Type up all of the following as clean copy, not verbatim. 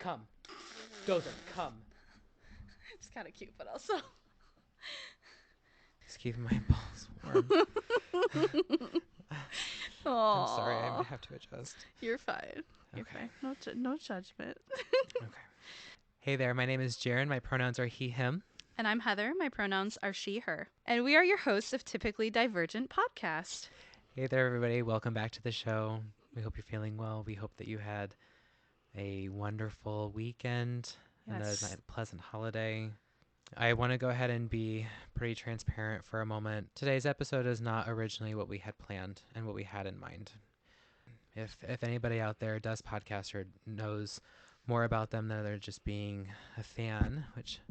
Come. Dozer, come. It's kind of cute, but also. He's keeping my balls warm. I'm sorry, I Aww. have to adjust. You're fine. You're Okay. fine. No judgment. Okay. Hey there, my name is Jaron. My pronouns are he, him. And I'm Heather. My pronouns are she, her. And we are your hosts of Typically Divergent Podcast. Hey there, everybody. Welcome back to the show. We hope you're feeling well. We hope that you had a wonderful weekend and a pleasant holiday. I want to go ahead and be pretty transparent for a moment. Today's episode is not originally what we had planned and what we had in mind. If anybody out there does podcasts or knows more about them than they're just being a fan, which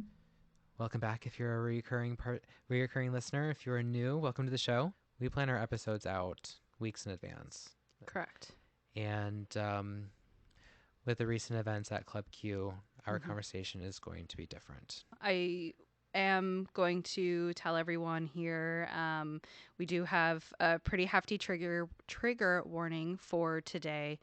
welcome back if you're a reoccurring listener. If you're new, welcome to the show. We plan our episodes out weeks in advance. Correct. And with the recent events at Club Q, our conversation is going to be different. I am going to tell everyone here we do have a pretty hefty trigger warning for today.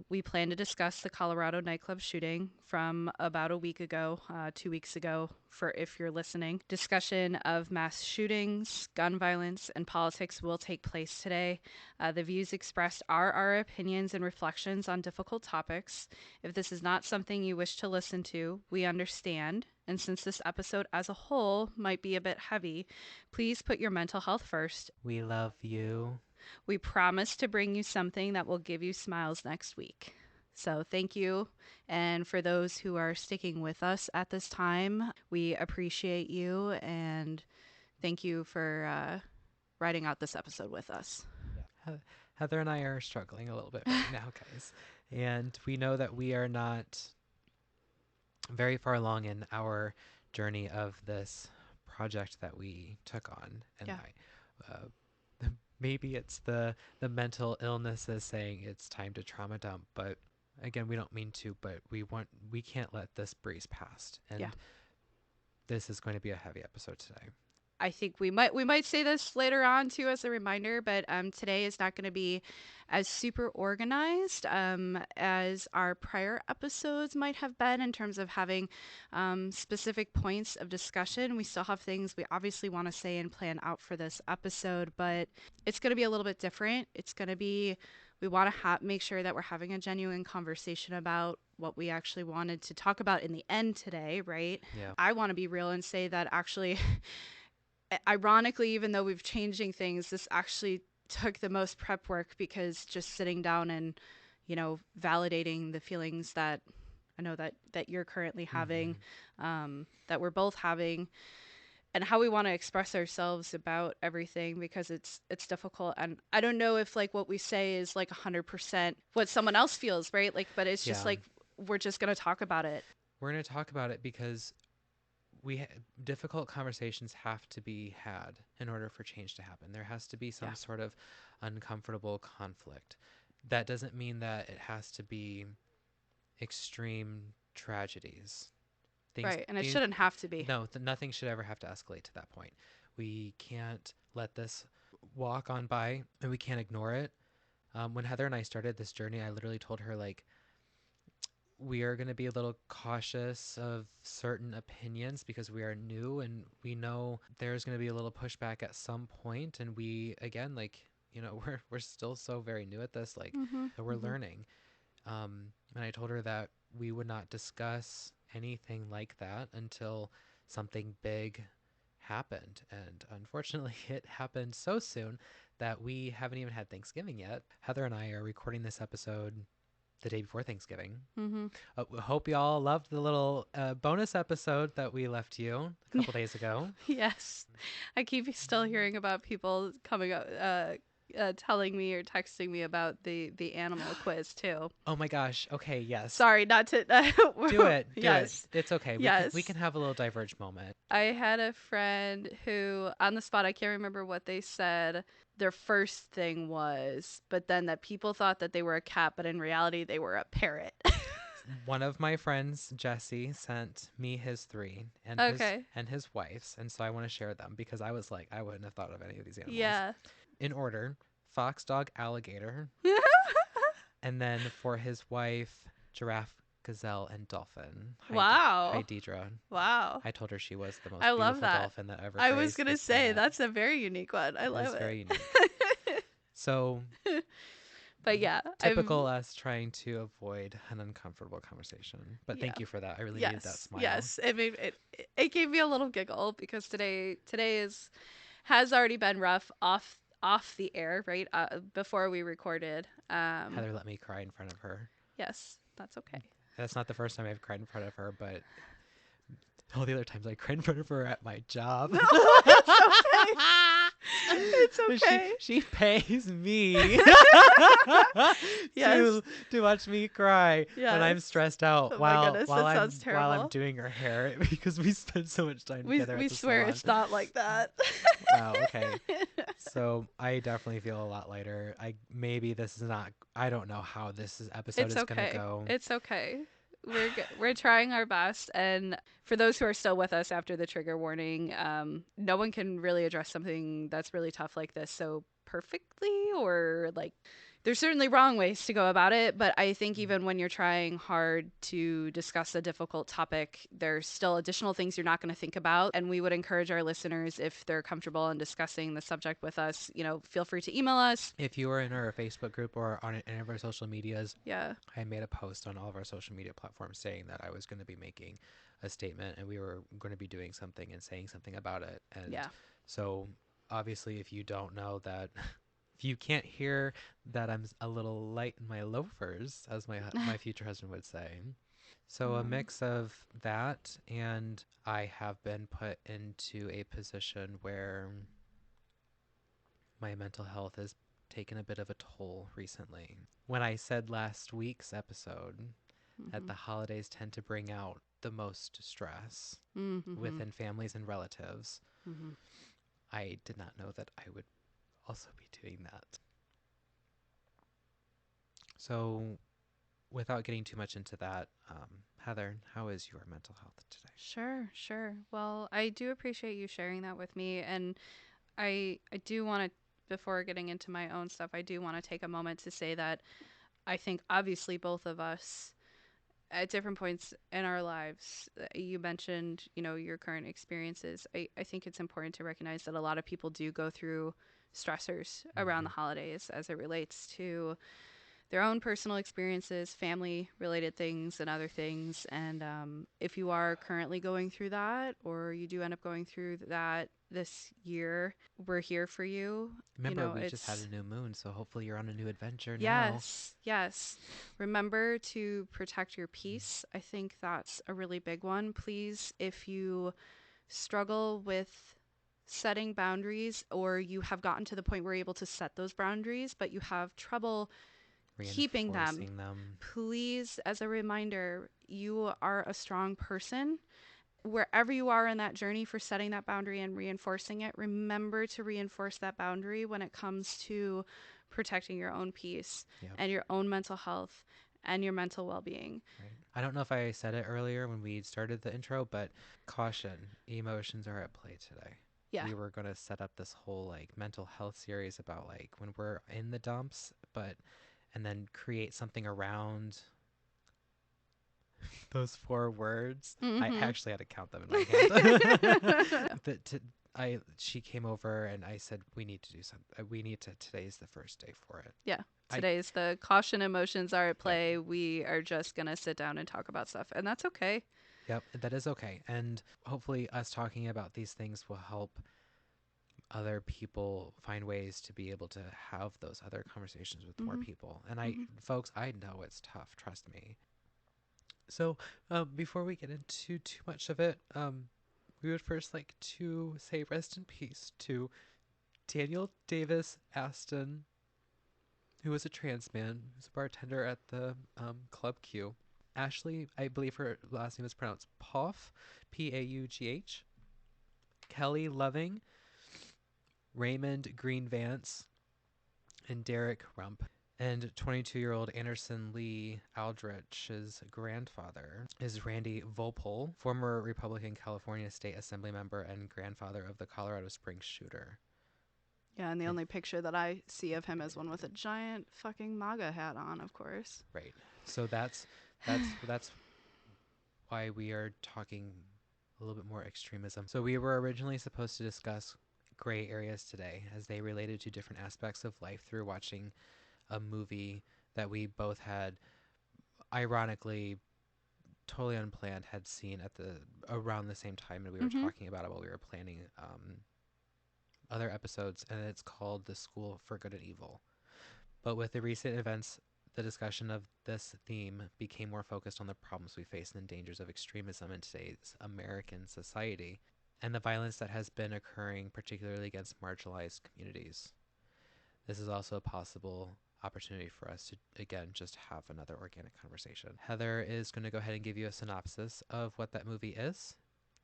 We plan to discuss the Colorado nightclub shooting from about a week ago, 2 weeks ago, for if you're listening. Discussion of mass shootings, gun violence, and politics will take place today. The views expressed are our opinions and reflections on difficult topics. If this is not something you wish to listen to, we understand. And since this episode as a whole might be a bit heavy, please put your mental health first. We love you. We promise to bring you something that will give you smiles next week. So thank you. And for those who are sticking with us at this time, we appreciate you and thank you for writing out this episode with us. Yeah. Heather and I are struggling a little bit right now, guys. And we know that we are not very far along in our journey of this project that we took on. And maybe it's the mental illness is saying it's time to trauma dump, but again, we don't mean to, but we can't let this breeze past. And this is going to be a heavy episode today. I think we might say this later on too as a reminder, but today is not going to be as super organized as our prior episodes might have been in terms of having specific points of discussion. We still have things we obviously want to say and plan out for this episode, but it's going to be a little bit different. It's going to be, we want to make sure that we're having a genuine conversation about what we actually wanted to talk about in the end today, right? Yeah. I want to be real and say that actually... Ironically, even though we've changing things, this actually took the most prep work because just sitting down and, validating the feelings that I know that you're currently having, that we're both having, and how we want to express ourselves about everything because it's difficult. And I don't know if like what we say is like 100% what someone else feels, right? Like, but it's just like, we're just going to talk about it. We're going to talk about it because difficult conversations have to be had in order for change to happen. There has to be some sort of uncomfortable conflict. That doesn't mean that it has to be extreme tragedies. Right, and it shouldn't have to be. No, nothing should ever have to escalate to that point. We can't let this walk on by, and we can't ignore it. When Heather and I started this journey, I literally told her, like, we are going to be a little cautious of certain opinions because we are new and we know there's going to be a little pushback at some point. And we, again, like, we're still so very new at this, like, so we're learning. And I told her that we would not discuss anything like that until something big happened. And unfortunately, it happened so soon that we haven't even had Thanksgiving yet. Heather and I are recording this episode the day before Thanksgiving. Hope y'all loved the little bonus episode that we left you a couple days ago. Yes. I keep still hearing about people coming up, telling me or texting me about the animal quiz too. Oh my gosh. Okay. Yes. Sorry, not to do it. Yes. It's okay. We can have a little diverge moment. I had a friend who, on the spot, I can't remember what they said. Their first thing was, but then that people thought that they were a cat, but in reality they were a parrot. One of my friends, Jesse, sent me his 3 and his wife's, and so I want to share them because I was like, I wouldn't have thought of any of these animals. Yeah. In order: fox, dog, alligator, and then for his wife, giraffe, gazelle, and dolphin. Hi, Wow. Deidre. Wow. I told her she was the I most love beautiful that. dolphin that ever I was grazed going to this say, planet. that's a very unique one. I It is love very it. unique. So, But yeah, typical us trying to avoid an uncomfortable conversation. But yeah. thank you for that. I really needed that Yes. smile. Yes. It gave me a little giggle because today has already been rough off the air, right? Before we recorded. Heather let me cry in front of her. Yes, that's okay. That's not the first time I've cried in front of her, but all the other times I cried in front of her at my job. No, it's okay. It's okay. She pays me Yes. to watch me cry when I'm Yes. stressed out Oh my goodness, that sounds while I'm terrible. doing her hair because we spend so much time We together at we the swear salon. it's not like that. Wow, okay. So I definitely feel a lot lighter. Maybe this is not. I don't know how episode It's is gonna okay. go. It's okay. We're trying our best, and for those who are still with us after the trigger warning, no one can really address something that's really tough like this so perfectly, or like there's certainly wrong ways to go about it, but I think even when you're trying hard to discuss a difficult topic, there's still additional things you're not going to think about. And we would encourage our listeners, if they're comfortable in discussing the subject with us, feel free to email us. If you are in our Facebook group or on any of our social medias, Yeah. I made a post on all of our social media platforms saying that I was going to be making a statement and we were going to be doing something and saying something about it. And Yeah. so, obviously, if you don't know that, if you can't hear that I'm a little light in my loafers, as my future husband would say. So, a Um, mix of that, and I have been put into a position where my mental health has taken a bit of a toll recently. When I said last week's episode that mm-hmm. the holidays tend to bring out the most stress Mm-hmm. within families and relatives, Mm-hmm. I did not know that I would also be doing that. So, without getting too much into that, Heather, how is your mental health today? Sure, sure. Well, I do appreciate you sharing that with me, and I do want to, before getting into my own stuff, I do want to take a moment to say that I think obviously both of us at different points in our lives, you mentioned, your current experiences. I think it's important to recognize that a lot of people do go through stressors around Mm-hmm. the holidays as it relates to their own personal experiences, family related things, and other things. And if you are currently going through that, or you do end up going through that this year, we're here for you. Remember, we just had It's a new moon, so hopefully you're on a new adventure now. yes, yes. Remember to protect your peace. I think that's a really big one. Please, if you struggle with setting boundaries, or you have gotten to the point where you're able to set those boundaries, but you have trouble keeping them, Reinforcing them. please, as a reminder, you are a strong person. Wherever you are in that journey for setting that boundary and reinforcing it, remember to reinforce that boundary when it comes to protecting your own peace Yep. and your own mental health and your mental well being. Right. I don't know if I said it earlier when we started the intro, but caution, emotions are at play today. Yeah. We were going to set up this whole mental health series about when we're in the dumps, and then create something around those 4 words. I Mm-hmm. actually had to count them in my head. She came over and I said, we need to do something. Today's the first day for it. Yeah. I, Today's the caution emotions are at yep. play. We are just going to sit down and talk about stuff, and that's okay. Yep, that is okay. And hopefully us talking about these things will help other people find ways to be able to have those other conversations with more Mm-hmm. people. And Mm-hmm. folks, I know it's tough, trust me. So, before we get into too much of it, we would first like to say rest in peace to Daniel Davis Aston, who was a trans man, who was a bartender at the Club Q. Ashley, I believe her last name is pronounced Poff, Paugh. Kelly Loving, Raymond Green Vance, and Derek Rump. And 22-year-old Anderson Lee Aldrich's grandfather is Randy Vopel, former Republican California State Assembly member and grandfather of the Colorado Springs shooter. Yeah, and the only picture that I see of him is one with a giant fucking MAGA hat on, of course. Right. So that's That's why we are talking a little bit more extremism. So we were originally supposed to discuss gray areas today as they related to different aspects of life through watching a movie that we both had ironically totally unplanned had seen at the around the same time, and we were Mm-hmm. talking about it while we were planning other episodes, and it's called The School for Good and Evil. But with the recent events, the discussion of this theme became more focused on the problems we face and the dangers of extremism in today's American society and the violence that has been occurring, particularly against marginalized communities. This is also a possible opportunity for us to, again, just have another organic conversation. Heather is going to go ahead and give you a synopsis of what that movie is,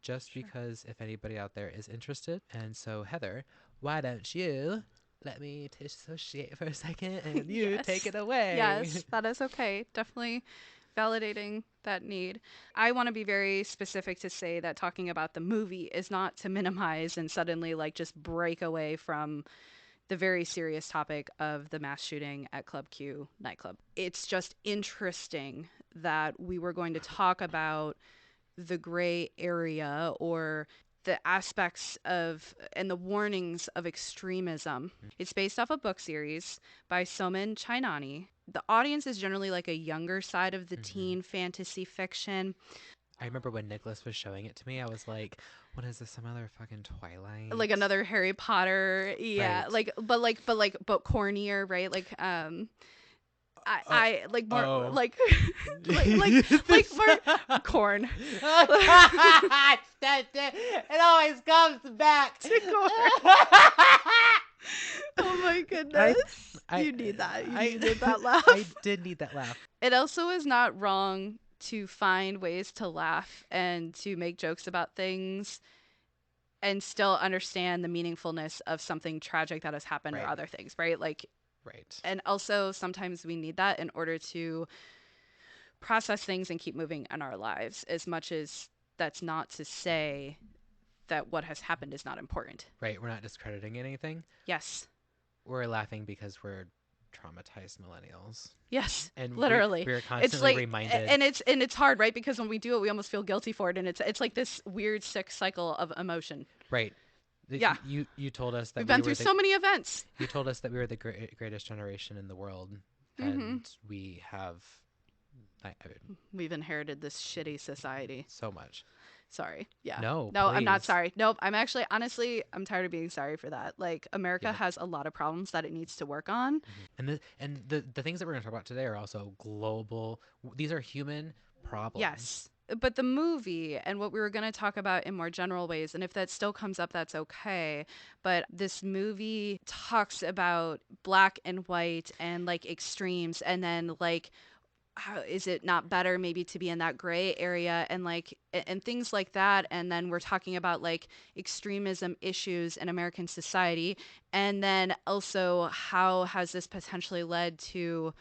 just Sure. because if anybody out there is interested. And so, Heather, why don't you let me dissociate for a second and you take Yes. it away? Yes, that is okay. Definitely validating that need. I want to be very specific to say that talking about the movie is not to minimize and suddenly like just break away from the very serious topic of the mass shooting at Club Q nightclub. It's just interesting that we were going to talk about the gray area or the aspects of and the warnings of extremism. It's based off a book series by Soman Chainani. The audience is generally like a younger side of the Mm-hmm. teen fantasy fiction. I remember when Nicholas was showing it to me, I was like, what is this, some other fucking Like Twilight? another Harry Potter, yeah, Right. but cornier, right? Like Oh, I like more oh. like This. more corn. Oh God! It always comes back. To corn. Oh my I, goodness. I, You need that. You I, needed that I laugh. did need that laugh. It also is not wrong to find ways to laugh and to make jokes about things and still understand the meaningfulness of something tragic that has happened or Right, other things, right? Like, right, and also sometimes we need that in order to process things and keep moving in our lives, as much as that's not to say that what has happened is not important. right. We're not discrediting anything. Yes. We're laughing because we're traumatized millennials, Yes, and literally. we're It's constantly like reminded. and it's hard, right? Because when we do it, we almost feel guilty for it and it's like this weird sick cycle of emotion. Right. Yeah. You told us that We've we been through were the so many events. you told us that we were the greatest generation in the world, Mhm. and we have I We've inherited this shitty society. so much. Sorry. Yeah. No, No, I'm not please. sorry. Nope. I'm actually honestly I'm tired of being sorry for that. Like America Yep. has a lot of problems that it needs to work on. And the things that we're going to talk about today are also global. These are human problems. Yes. But the movie and what we were going to talk about in more general ways, and if that still comes up, that's okay. But this movie talks about black and white and like extremes, and then like, how, is it not better maybe to be in that gray area and like, and things like that. And then we're talking about like extremism issues in American society. And then also, how has this potentially led to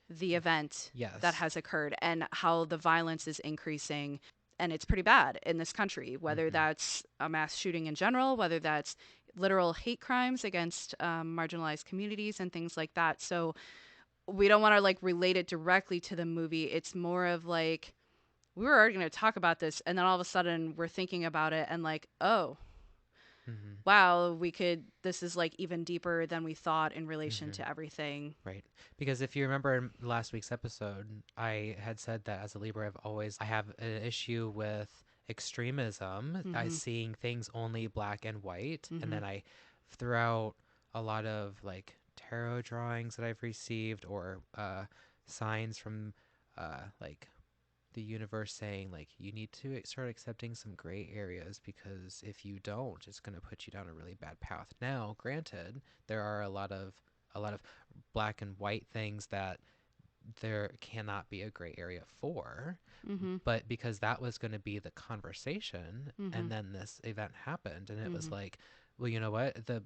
the event that Yes. has occurred and how the violence is increasing and it's pretty bad in this country, whether Hmm. that's a mass shooting in general, whether that's literal hate crimes against marginalized communities and things like that. So we don't want to like relate it directly to the movie. It's more of like we were already going to talk about this and then all of a sudden we're thinking about it and like, oh, Hmm. wow, we could, this is like even deeper than we thought in relation Hmm. to everything. Right. Because if you remember in last week's episode, I had said that as a Libra, I have an issue with extremism. I Mm-hmm. seeing things only black and white, and Mm-hmm. then I threw out a lot of like tarot drawings that I've received or signs from like the universe saying like you need to start accepting some gray areas because if you don't it's going to put you down a really bad path. Now granted, there are a lot of black and white things that there cannot be a gray area for, Mm-hmm. but because that was going to be the conversation Mm-hmm. and then this event happened and it was Mm-hmm. like, well, you know what, the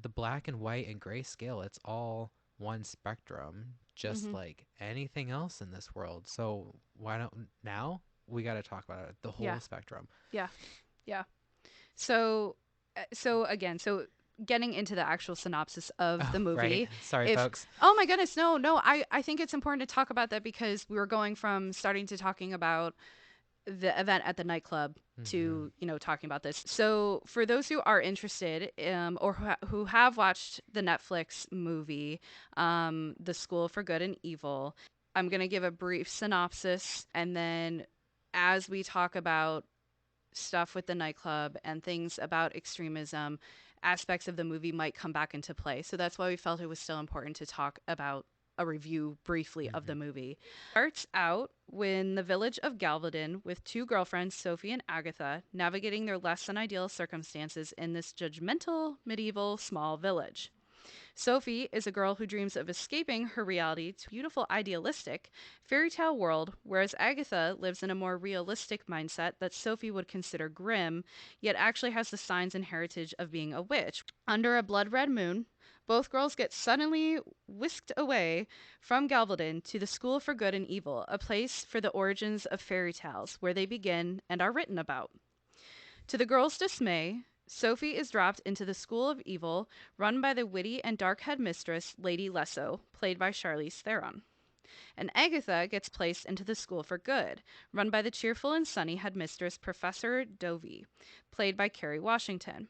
black and white and gray scale, it's all one spectrum just Mm-hmm. like anything else in this world. So why don't now we got to talk about it, the Yeah. whole spectrum. Yeah. Yeah. So, so again, so getting into the actual synopsis of Oh, the right. movie. Sorry, If folks. oh my goodness, no, I think it's important to talk about that because we were going from starting to talking about the event at the nightclub Hmm. to talking about this. So for those who are interested, or who have watched the Netflix movie, The School for Good and Evil, I'm gonna give a brief synopsis, and then as we talk about stuff with the nightclub and things about extremism, aspects of the movie might come back into play. So that's why we felt it was still important to talk about a review briefly of the Hmm. movie. Starts out when the village of Galveston with two girlfriends, Sophie and Agatha, navigating their less than ideal circumstances in this judgmental medieval small village. Sophie is a girl who dreams of escaping her reality to a beautiful, idealistic fairy tale world, whereas Agatha lives in a more realistic mindset that Sophie would consider grim, yet actually has the signs and heritage of being a witch. Under a blood red moon, both girls get suddenly whisked away from Galveston to the School for Good and Evil, a place for the origins of fairy tales, where they begin and are written about. To the girls' dismay, Sophie is dropped into the School of Evil, run by the witty and dark headmistress, Lady Lesso, played by Charlize Theron. And Agatha gets placed into the School for Good, run by the cheerful and sunny headmistress, Professor Dovey, played by Kerry Washington.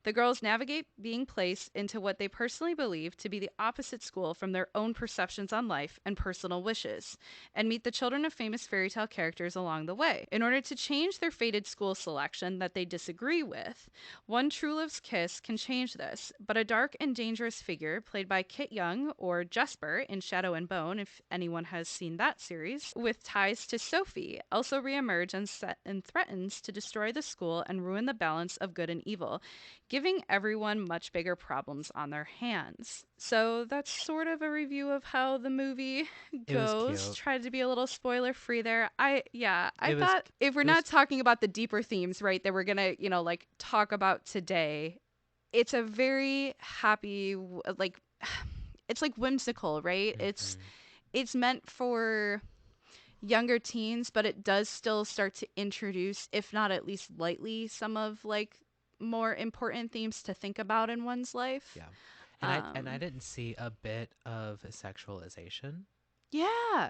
The girls navigate being placed into what they personally believe to be the opposite school from their own perceptions on life and personal wishes, and meet the children of famous fairy tale characters along the way. In order to change their fated school selection that they disagree with, one true love's kiss can change this, but a dark and dangerous figure, played by Kit Young or Jesper in Shadow and Bone, if anyone has seen that series, with ties to Sophie, also reemerge and threatens to destroy the school and ruin the balance of good and evil, giving everyone much bigger problems on their hands. So that's sort of a review of how the movie It was goes. cute. Tried to be a little spoiler free there. I It was. thought if we're It was. not talking about the deeper themes, right, that we're gonna, like talk about today, it's a very happy, like, it's like whimsical, right? Hmm. It's meant for younger teens, but it does still start to introduce, if not at least lightly, some of like more important themes to think about in one's life. Yeah. And I Um, didn't see a bit of sexualization. yeah,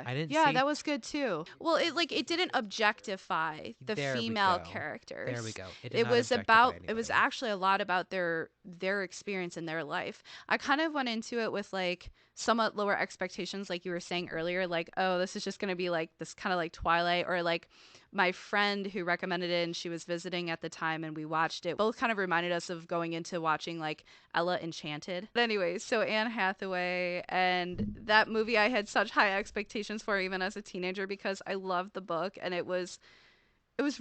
I didn't yeah, see. that was good too. Well, it didn't objectify the There we female go. There we characters. go. It did It not was objectify it was anybody. actually a lot about their experience in their life. I kind of went into it with like somewhat lower expectations, like you were saying earlier, like, oh, this is just gonna be like this kind of like Twilight, or like my friend who recommended it and she was visiting at the time and we watched it. Both kind of reminded us of going into watching like Ella Enchanted. But anyways, so Anne Hathaway, and that movie I had such high expectations for even as a teenager because I loved the book, and it was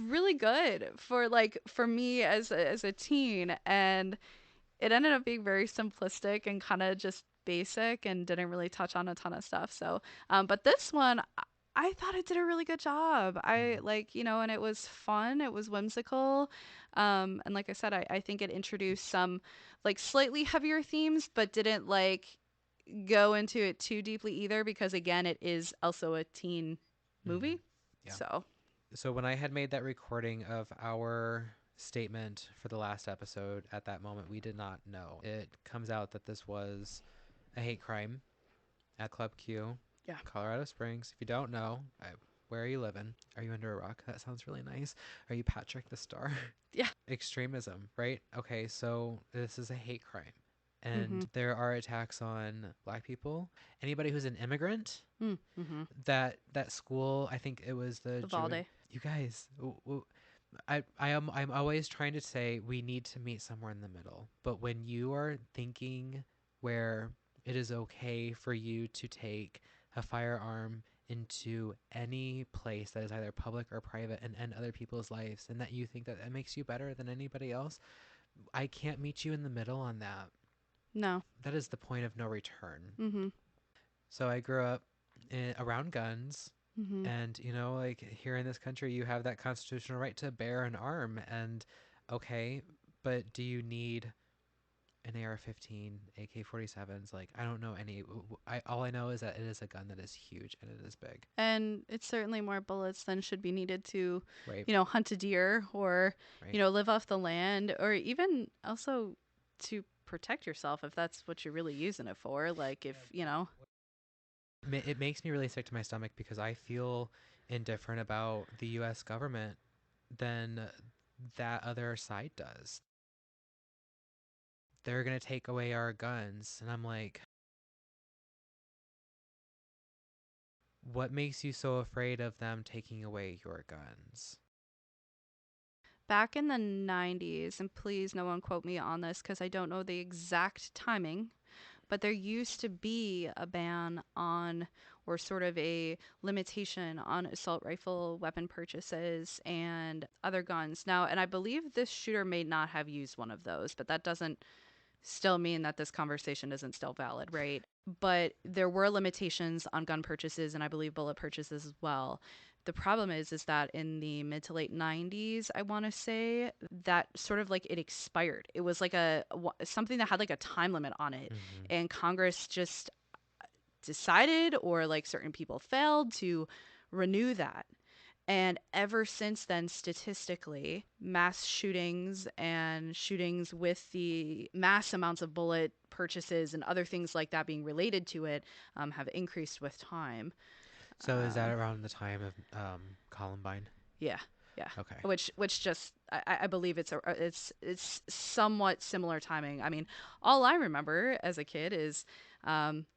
really good for like for me as a teen, and it ended up being very simplistic and kind of just basic and didn't really touch on a ton of stuff. So, but this one, I thought it did a really good job. I Mm. like, and it was fun. It was whimsical. And like I said, I think it introduced some like slightly heavier themes, but didn't like go into it too deeply either because again, it is also a teen Hmm. movie. Yeah. So, So when I had made that recording of our statement for the last episode, at that moment we did not know. It comes out that this was a hate crime at Club Q, yeah. Colorado Springs. If you don't know, where are you living? Are you under a rock? That sounds really nice. Are you Patrick the Star? Yeah. Extremism, right? Okay, so this is a hate crime. Mhm. And there are attacks on black people, anybody who's an immigrant. Mhm. That school, I think it was the Jewish. Uvalde. You guys, I'm always trying to say we need to meet somewhere in the middle. But when you are thinking where it is okay for you to take a firearm into any place that is either public or private and end other people's lives, and that you think that that makes you better than anybody else, I can't meet you in the middle on that. No. That is the point of no return. Mhm. So I grew up around guns. Mhm. And, like here in this country, you have that constitutional right to bear an arm. And okay, but do you need an AR-15, AK-47s? Like, I don't know any. All I know is that it is a gun that is huge and it is big, And it's certainly more bullets than should be needed to, right? hunt a deer or, Right. live off the land or even also to protect yourself if that's what you're really using it for. Like, if, you know, It makes me really sick to my stomach because I feel indifferent about the US government than that other side does. They're going to take away our guns. And I'm like, what makes you so afraid of them taking away your guns? back in the 90s, and please no one quote me on this because I don't know the exact timing, but there used to be a ban on, or sort of a limitation on, assault rifle weapon purchases and other guns. Now, and I believe this shooter may not have used one of those, but that doesn't still mean that this conversation isn't still valid, right? But there were limitations on gun purchases and I believe bullet purchases as well. The problem is that in the mid to late 90s, I want to say, that sort of like it expired. It was like something that had like a time limit on it, Mm-hmm. and Congress just decided, or like certain people failed to renew that. And ever since then, statistically, mass shootings and shootings with the mass amounts of bullet purchases and other things like that being related to it have increased with time. So is that Um, around the time of Columbine? yeah, yeah. Okay. Which just I believe it's somewhat similar timing. I mean, all I remember as a kid is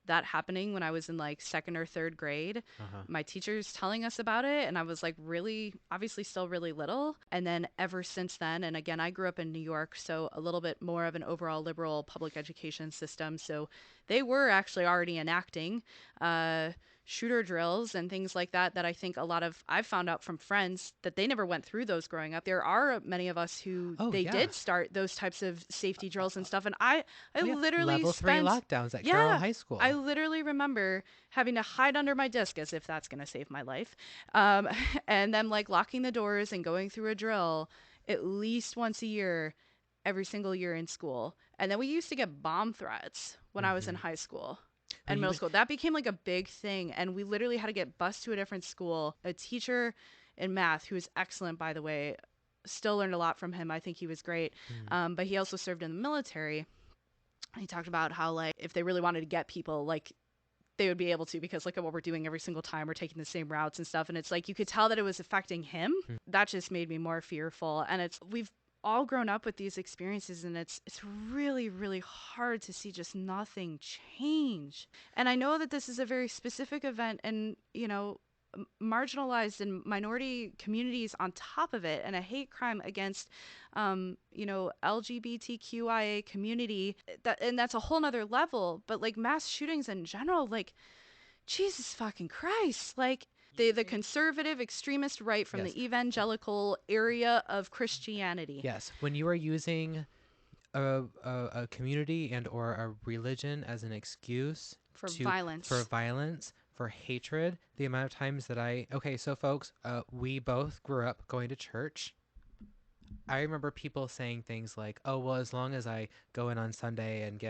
that happening when I was in like second or third grade. Uh-huh. My teachers telling us about it, and I was like really, obviously, still really little. And then ever since then, and again, I grew up in New York, so a little bit more of an overall liberal public education system. So they were actually already enacting uh, shooter drills and things like that, that I think a lot of I've found out from friends that they never went through those growing up. There are many of us who Oh they yeah. did start those types of safety drills and Uh, stuff, and I oh yeah. literally Level 3 spent, lockdowns at Carroll yeah, High I School. literally remember having to hide under my desk as if that's going to save my life. And then like locking the doors and going through a drill at least once a year, every single year in school. And then we used to get bomb threats when I was in Mm-hmm. high school When and you middle went. school. That became like a big thing. And we literally had to get bused to a different school. A teacher in math, who was excellent, by the way, still learned a lot from him. I think he was great. Mm, But he also served in the military. He talked about how, like, if they really wanted to get people, like, they would be able to, because look at what we're doing every single time. We're taking the same routes and stuff. And it's like you could tell that it was affecting him. mm. That just made me more fearful. And we've all grown up with these experiences, and it's really, really hard to see just nothing change. And I know that this is a very specific event, and you know, marginalized and minority communities on top of it, and a hate crime against you know, LGBTQIA community, and that's a whole nother level. But like mass shootings in general, like, Jesus fucking Christ. Like, the conservative extremist right from Yes. the evangelical area of Christianity. Yes. When you are using a community and or a religion as an excuse For for violence. violence, for hatred, the amount of times that okay, so folks, we both grew up going to church. I remember people saying things like, "Oh, well, as long as I go in on Sunday and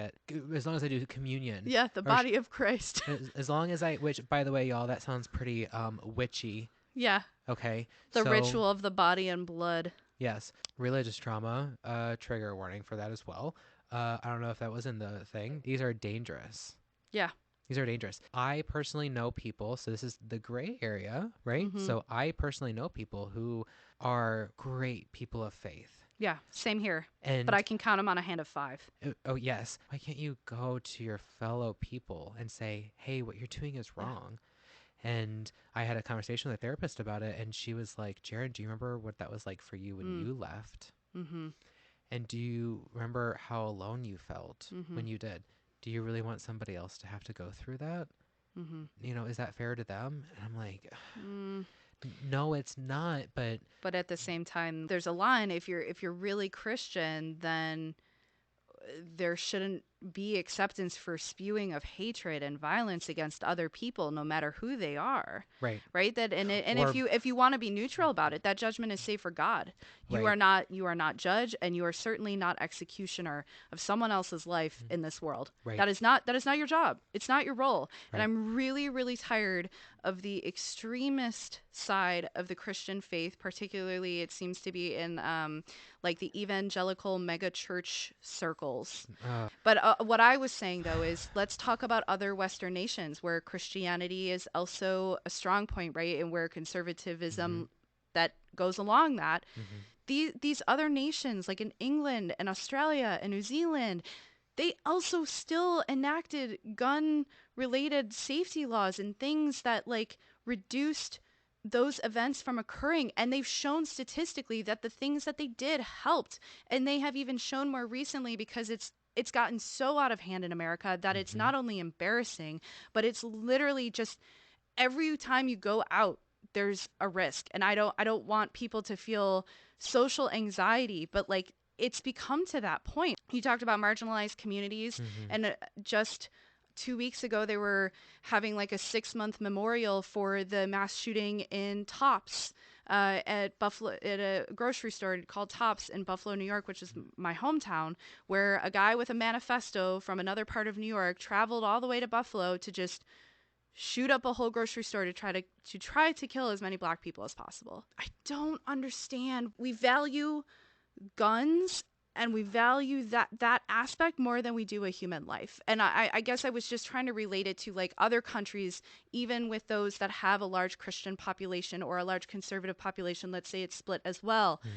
as long as I do communion, Yeah, the or body of Christ. as long as which, by the way, y'all, that sounds pretty witchy. Yeah, Okay, the so ritual of the body and blood. yes, religious trauma, trigger warning for that as well. I don't know if that was in the thing. These are dangerous. Yeah. These are dangerous. I personally know people, so this is the gray area, right? Mm-hmm. So I personally know people who are great people of faith. Yeah, same here. But And I can count them on a hand of five. oh, yes, why can't you go to your fellow people and say, hey, what you're doing is Yeah. wrong? And I had a conversation with a therapist about it, and she was like, Jaron, do you remember what that was like for you when Mm. you left? Mm-hmm. And do you remember how alone you felt Mm-hmm. when you did? Do you really want somebody else to have to go through that? Mm-hmm. Is that fair to them? And I'm like, Mm. no, it's not. But But at the same time, there's a line. If you're really Christian, then there shouldn't be acceptance for spewing of hatred and violence against other people, no matter who they are. Right. Right. That and Or if you want to be neutral about it, that judgment is safe for God. right. You are not judge, and you are certainly not executioner of someone else's life in this world. Right. That is not your job. It's not your role. And Right. I'm really, really tired of the extremist side of the Christian faith, particularly it seems to be in like the evangelical mega church circles. Uh, But what I was saying, though, is let's talk about other Western nations where Christianity is also a strong point, right? And where mhm. conservatism that goes along that. Mhm. These other nations, like in England and Australia and New Zealand, they also still enacted gun related safety laws and things that like reduced those events from occurring, and they've shown statistically that the things that they did helped, and they have even shown more recently because it's gotten so out of hand in America that it's Mhm. not only embarrassing, but it's literally just every time you go out there's a risk. And I don't want people to feel social anxiety, but like it's become to that point. You talked about marginalized communities, Mhm. and just 2 weeks ago they were having like a 6-month memorial for the mass shooting in Tops, at Buffalo, at a grocery store called Tops in Buffalo, New York, which is my hometown, where a guy with a manifesto from another part of New York traveled all the way to Buffalo to just shoot up a whole grocery store to try to kill as many black people as possible. I don't understand. We value guns and we value that aspect more than we do a human life. And I guess I was just trying to relate it to like other countries, even with those that have a large Christian population or a large conservative population, let's say it's split as well. Mhm.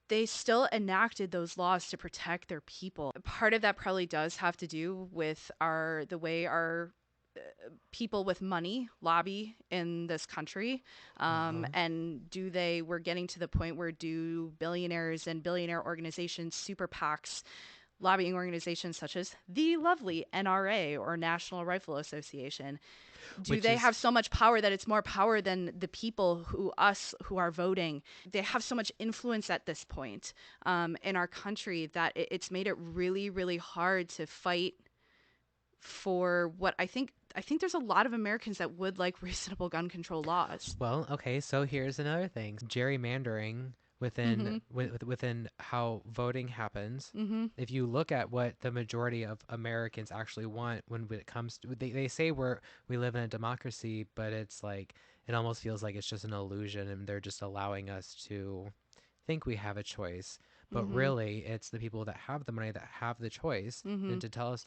They still enacted those laws to protect their people. Part of that probably does have to do with the way our people with money lobby in this country. Uh-huh. And we're getting to the point where do billionaires and billionaire organizations, super PACs, lobbying organizations such as the lovely NRA or National Rifle Association, do Which they is have so much power that it's more power than the people who are voting? They have so much influence at this point in our country that it's made it really, really hard to fight for what I think there's a lot of Americans that would like reasonable gun control laws. well, okay, so here's another thing. Gerrymandering Mhm. within how voting happens. Mhm. If you look at what the majority of Americans actually want when it comes to they say we live in a democracy, but it's like it almost feels like it's just an illusion and they're just allowing us to think we have a choice, but Mhm. really it's the people that have the money that have the choice and Mhm. to tell us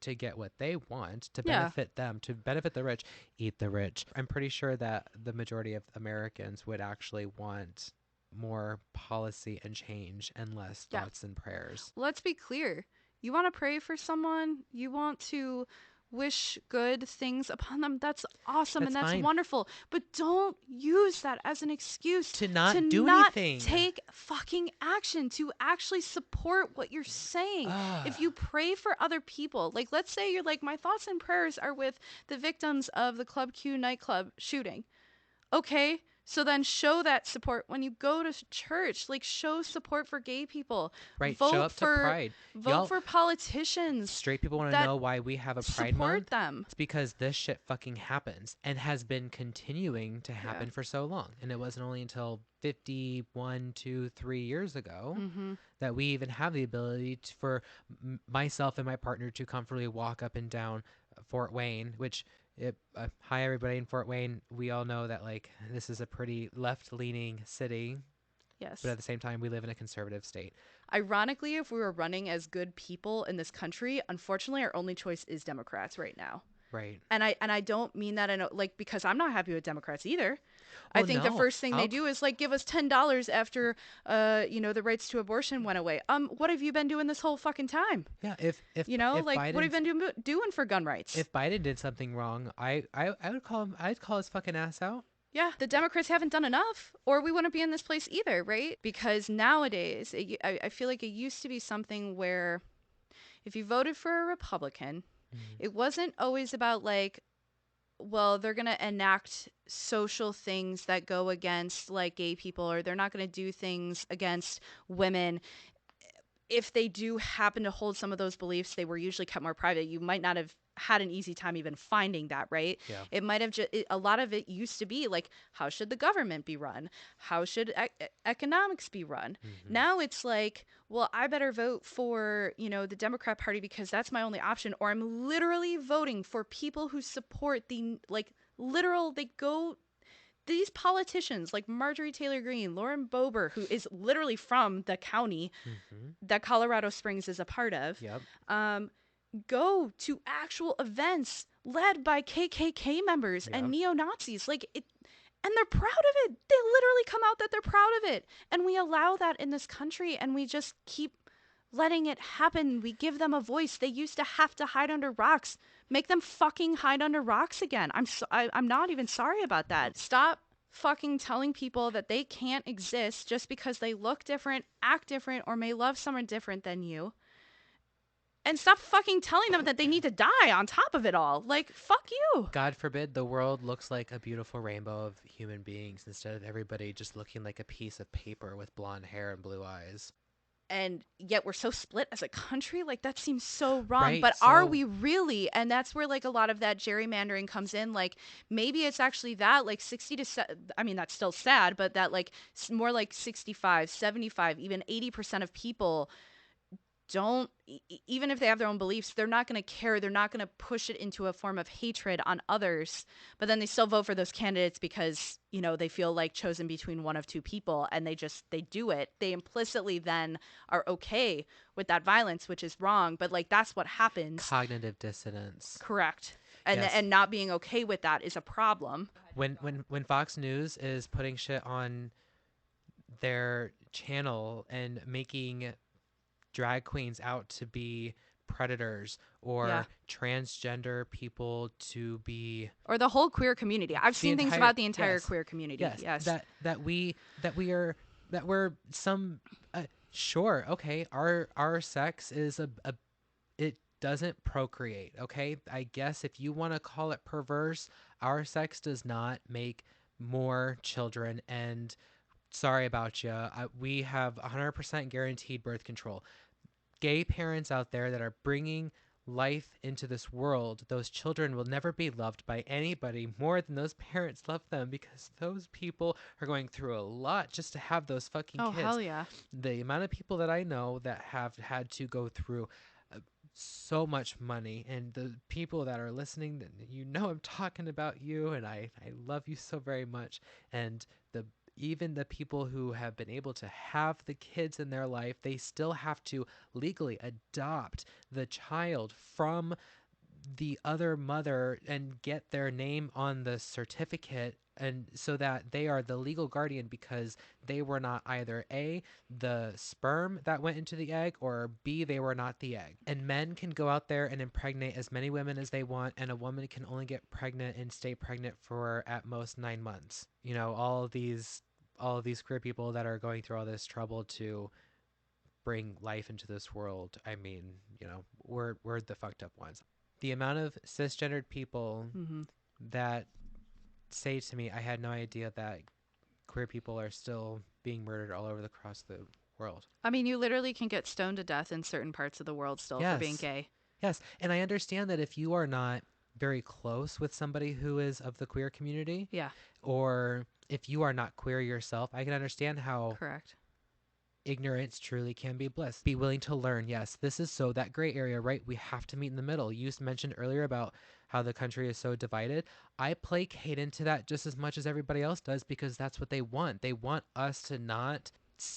to get what they want to Yeah. benefit them, to benefit the rich, eat the rich. I'm pretty sure that the majority of Americans would actually want more policy and change and less Yeah. thoughts and prayers. Let's be clear. You want to pray for someone, you want to wish good things upon them. That's awesome and That's that's fine. wonderful. But don't use that as an excuse To to not do not anything. take fucking action, to actually support what you're saying. If you Ah, pray for other people, like let's say you're like, my thoughts and prayers are with the victims of the Club Q nightclub shooting. Okay, so then show that support when you go to church. Like show support for gay people. right. Show Vote up to for Pride. vote Y'all, for politicians straight people want to that know why we have a Pride support Month. them. It's because this shit fucking happens and has been continuing to Yeah. happen for so long. And it wasn't only until 51, 2, 3 years ago Mhm. that we even have the ability for myself and my partner to comfortably walk up and down Fort Wayne, which hi everybody in Fort Wayne. We all know that like this is a pretty left-leaning city, but Yes. at the same time we live in a conservative state. Ironically, if we were running as good people in this country, unfortunately our only choice is Democrats right now. Right. And I don't mean that in a, like because I'm not happy with Democrats either. I Oh think the no. first thing they do is like give us $10 after the rights to abortion went away. What have you been doing this whole fucking time? Yeah, if Like what have Biden you been doing for gun rights? if Biden did something wrong, I would call him. I'd call his fucking ass out. Yeah, the Democrats haven't done enough, or we wouldn't be in this place either, right? Because nowadays, I feel like it used to be something where if you voted for a Republican, Mhm. it wasn't always about like, well, they're going to enact social things that go against like gay people, or they're not going to do things against women. if they do happen to hold some of those beliefs, they were usually kept more private. You might not have had an easy time even finding that, right? Yeah. It might have just, a lot of it used to be like, how should the government be run? How should economics be run? Hmm. Now it's like, well, I better vote for, the Democrat Party because that's my only option, or I'm literally voting for people who support the, like, literal, they go, these politicians like Marjorie Taylor Greene, Lauren Boebert, who is literally from the county Hmm. that Colorado Springs is a part of, Yep. um, go to actual events led by KKK members and Yep. neo Nazis. Like it, and they're proud of it. They literally come out that they're proud of it. And we allow that in this country and we just keep letting it happen. We give them a voice. They used to have to hide under rocks. Make them fucking hide under rocks again. I'm not even sorry about that. Stop fucking telling people that they can't exist just because they look different, act different, or may love someone different than you. And stop fucking telling them that they need to die on top of it all. Like, fuck you. God forbid the world looks like a beautiful rainbow of human beings instead of everybody just looking like a piece of paper with blonde hair and blue eyes. And yet we're so split as a country. Like, that seems so wrong. Right. But are So we really? And that's where, like, a lot of that gerrymandering comes in. Like, maybe it's actually that, like, 60 to, I mean, that's still sad, but that, like, more like 65, 75, even 80% of people don't, even if they have their own beliefs, they're not going to care. They're not going to push it into a form of hatred on others, but then they still vote for those candidates because, they feel like chosen between one of two people, and they do it. They implicitly then are okay with that violence, which is wrong, but like that's what happens. cognitive dissonance. Correct. and Yes. and not being okay with that is a problem. When Fox News is putting shit on their channel and making drag queens out to be predators Yeah. or transgender people to be Or the whole queer community. I've the seen things entire about the entire yes, queer community. yes, Yes. that we are that we're some sure, okay, our sex is a it doesn't procreate, okay? I guess if you want to call it perverse, our sex does not make more children, and sorry about you. We have 100% guaranteed birth control. Gay parents out there that are bringing life into this world, those children will never be loved by anybody more than those parents love them, because those people are going through a lot just to have those fucking Oh, kids. hell yeah. The amount of people that I know that have had to go through so much money, and the people that are listening, I'm talking about you, and I love you so very much. And the even the people who have been able to have the kids in their life, they still have to legally adopt the child from the other mother and get their name on the certificate, and so that they are the legal guardian, because they were not either A, the sperm that went into the egg, or B, they were not the egg. And men can go out there and impregnate as many women as they want, and a woman can only get pregnant and stay pregnant for at most 9 months. All of these queer people that are going through all this trouble to bring life into this world, I mean, we're the fucked up ones. The amount of cisgendered people Mm-hmm. that say to me, I had no idea that queer people are still being murdered all over across the world. I mean, you literally can get stoned to death in certain parts of the world still for being Yes. gay. Yes. And I understand that if you are not very close with somebody who is of the queer community, Yeah, or if you are not queer yourself, I can understand how correct. ignorance truly can be bliss. Be willing to learn. Yes, this is so that gray area, right? We have to meet in the middle. You mentioned earlier about how the country is so divided. I placate into that just as much as everybody else does, because that's what they want. They want us to not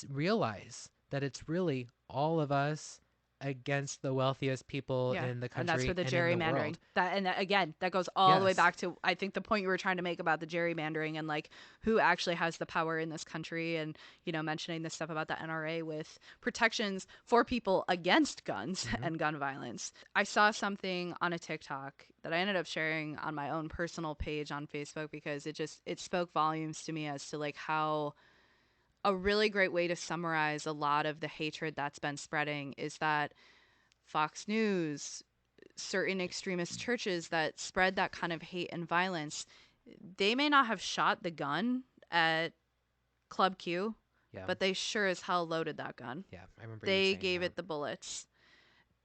realize that it's really all of us against the wealthiest people Yeah, in the and that's where country the and in the gerrymandering world. again, that goes all the way Yes. back to, I think, the point you were trying to make about the gerrymandering and like who actually has the power in this country, and mentioning this stuff about the NRA with protections for people against guns Hmm. and gun violence. I saw something on a TikTok that I ended up sharing on my own personal page on Facebook because it spoke volumes to me as to like how a really great way to summarize a lot of the hatred that's been spreading is that Fox News, certain extremist churches that spread that kind of hate and violence, they may not have shot the gun at Club Q, Yeah. but they sure as hell loaded that gun. Yeah. I remember you They saying gave that. it the bullets.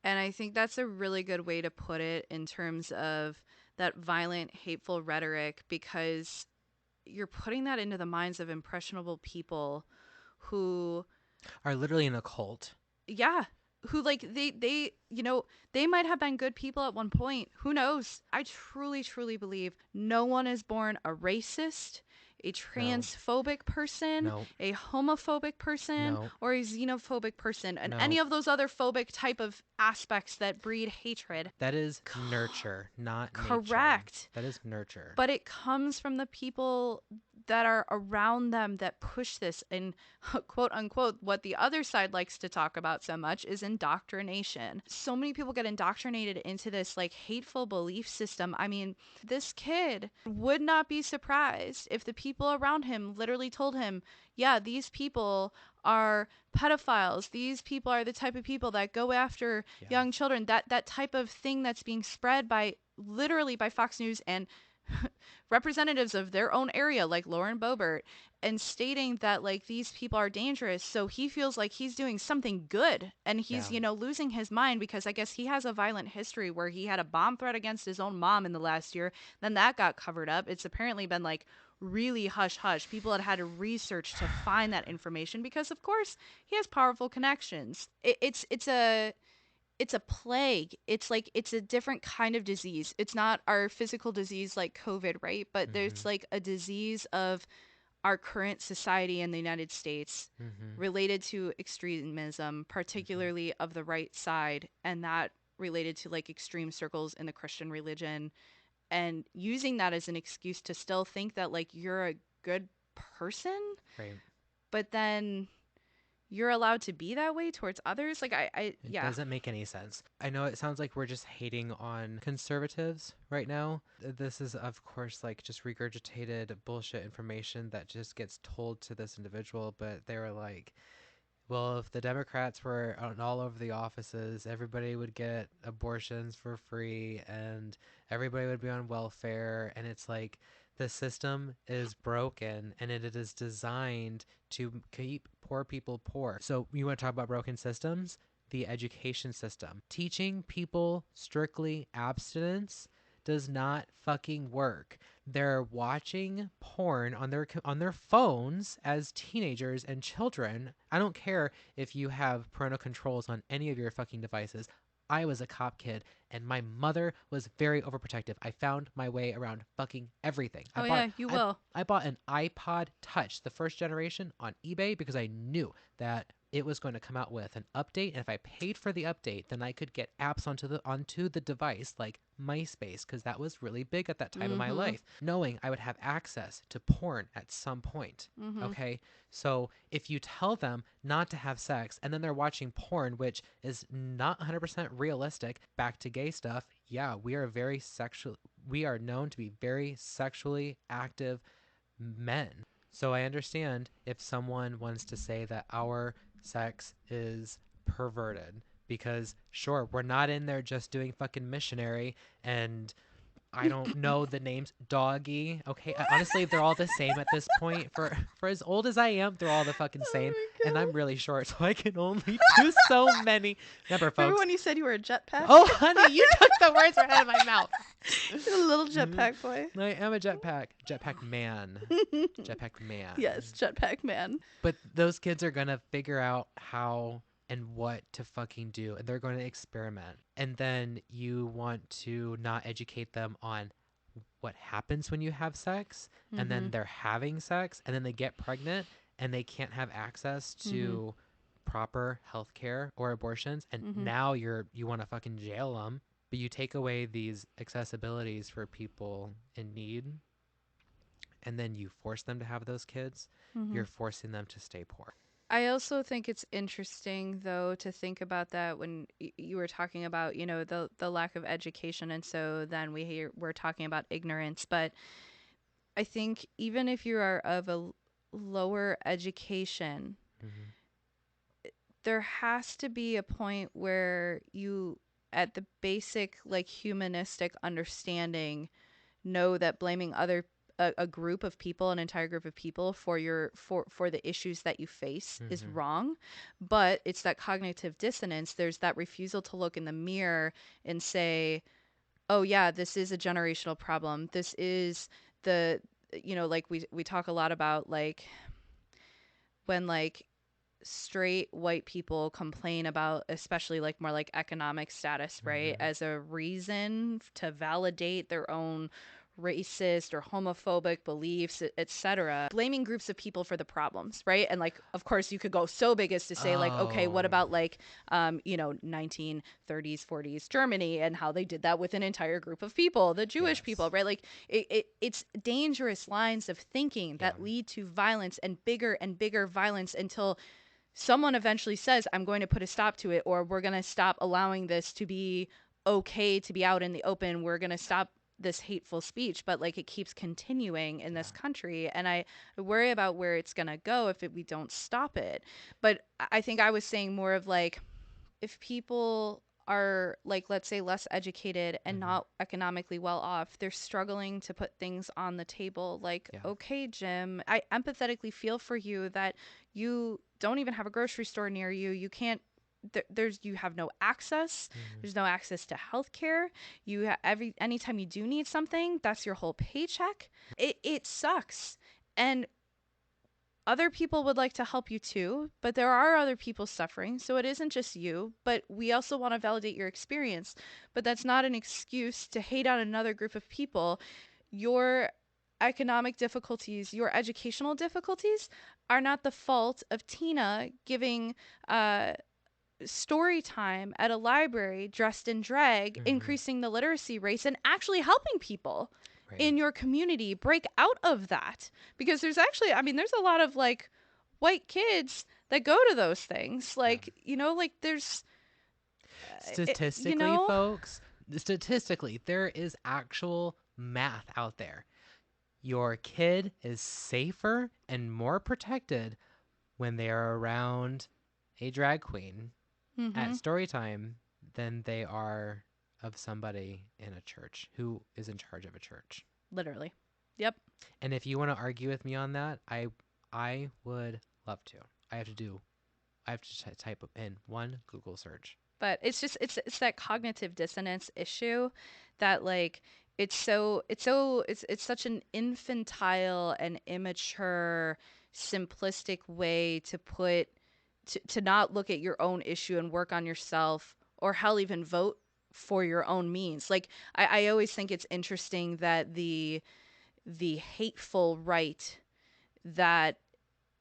And I think that's a really good way to put it in terms of that violent, hateful rhetoric, because you're putting that into the minds of impressionable people who, Are literally in a cult. yeah, who like they might have been good people at one point. Who knows? I truly believe no one is born a racist, a No. transphobic person, No. a homophobic person, No. or a xenophobic person, and any No. of those other phobic type of aspects that breed hatred. That is nurture, not nature. Correct. That is nurture. But it comes from the people that are around them that push this. And quote unquote, what the other side likes to talk about so much is indoctrination. So many people get indoctrinated into this like hateful belief system. I mean, this kid would not be surprised if the people around him literally told him, yeah, these people are pedophiles. These people are the type of people that go after Yeah. young children. That type of thing that's being spread by literally by Fox News and representatives of their own area like Lauren Boebert, and stating that like these people are dangerous, so he feels like he's doing something good, and he's Yeah. losing his mind because I guess he has a violent history where he had a bomb threat against his own mom in the last year. Then that got covered up. It's apparently been like really hush hush. People had to research to find that information because of course he has powerful connections. It's a plague. It's like it's a different kind of disease. It's not our physical disease like COVID, right? But Mm-hmm. there's like a disease of our current society in the United States Mm-hmm. related to extremism, Mm-hmm. particularly of the right side, and that related to like extreme circles in the Christian religion, and using that as an excuse to still think that like you're a good person, Right. but then you're allowed to be that way towards others. Like It yeah. doesn't make any sense. I know it sounds like we're just hating on conservatives right now. This is, of course, like just regurgitated bullshit information that just gets told to this individual, but they were like, well, if the Democrats were all over the offices, everybody would get abortions for free and everybody would be on welfare. And it's like the system is broken and it is designed to keep poor people poor. So, you want to talk about broken systems? The education system. Teaching people strictly abstinence does not fucking work. They're watching porn on their phones as teenagers and children. I don't care if you have parental controls on any of your fucking devices. I was a cop kid and my mother was very overprotective. I found my way around fucking everything. Oh yeah, you will. I bought an iPod Touch, the first generation, on eBay because I knew that it was going to come out with an update, and if I paid for the update, then I could get apps onto the device like MySpace, because that was really big at that time of my Mm-hmm. life, knowing I would have access to porn at some point. Mm-hmm. Okay, so if you tell them not to have sex and then they're watching porn, which is not 100% realistic, back to gay stuff, yeah, we are known to be very sexually active men. So I understand if someone wants to say that our sex is perverted, because sure, we're not in there just doing fucking missionary and I don't know the names. Doggy. Okay, honestly, they're all the same at this point. For as old as I am, they're all the fucking same. Oh And my I'm really short, so I can only do so many. Remember, god. Remember folks. when you said you were a jetpack? Oh, honey, you took the words right out of my mouth. You're a little jetpack boy. I am a jetpack man, jetpack man. Yes, jetpack man. But those kids are gonna figure out how and what to fucking do, and they're going to experiment. And then you want to not educate them on what happens when you have sex, and Mm-hmm. then they're having sex, and then they get pregnant, and they can't have access Mm-hmm. to proper health care or abortions, and Mm-hmm. now you want to fucking jail them, but you take away these accessibilities for people in need, and then you force them to have those kids, Mm-hmm. you're forcing them to stay poor. I also think it's interesting though to think about that when you were talking about, the lack of education, and so then we're talking about ignorance, but I think even if you are of a lower education, Mm-hmm. there has to be a point where you, at the basic like humanistic understanding, know that blaming other a group of people, an entire group of people for for the issues that you face is Mm-hmm. wrong, but it's that cognitive dissonance. There's that refusal to look in the mirror and say, "Oh yeah, this is a generational problem. This is the like we talk a lot about like when like straight white people complain about especially like more like economic status, right, Mm-hmm. as a reason to validate their own racist or homophobic beliefs, etc., blaming groups of people for the problems, right? And like of course you could go so big as to say like, okay, what Oh, about like 1930s 40s Germany and how they did that with an entire group of people, the Jewish people, yes. right? Like it's dangerous lines of thinking Yeah. that lead to violence and bigger violence until someone eventually says, I'm going to put a stop to it, or we're going to stop allowing this to be okay to be out in the open. We're going to stop this hateful speech. But like it keeps continuing in this Yeah. country. And I worry about where it's going to go if we don't stop it. But I think I was saying more of like, if people are like, let's say, less educated and Mm-hmm. not economically well off, they're struggling to put things on the table. Like, Yeah. okay, Jim, I empathetically feel for you that you don't even have a grocery store near you. You can't. There's you have no access. Mm-hmm. There's no access to healthcare. Anytime you do need something, that's your whole paycheck. It sucks, and other people would like to help you too, but there are other people suffering. So it isn't just you, but we also want to validate your experience. But that's not an excuse to hate on another group of people. Your economic difficulties, your educational difficulties are not the fault of Tina giving story time at a library dressed in drag, Mm-hmm. increasing the literacy rates and actually helping people Right. in your community break out of that. Because there's actually, I mean, there's a lot of like white kids that go to those things. Yeah. Like, like there's, it, you Statistically, know, folks, statistically, there is actual math out there. Your kid is safer and more protected when they are around a drag queen at mm-hmm, story time than they are of somebody in a church who is in charge of a church. literally. Yep. And if you want to argue with me on that, I would love to. I have to do I have to type in one Google search. But it's just it's that cognitive dissonance issue that like it's such an infantile and immature simplistic way to put to not look at your own issue and work on yourself or hell even vote for your own means. Like I always think it's interesting that the hateful right that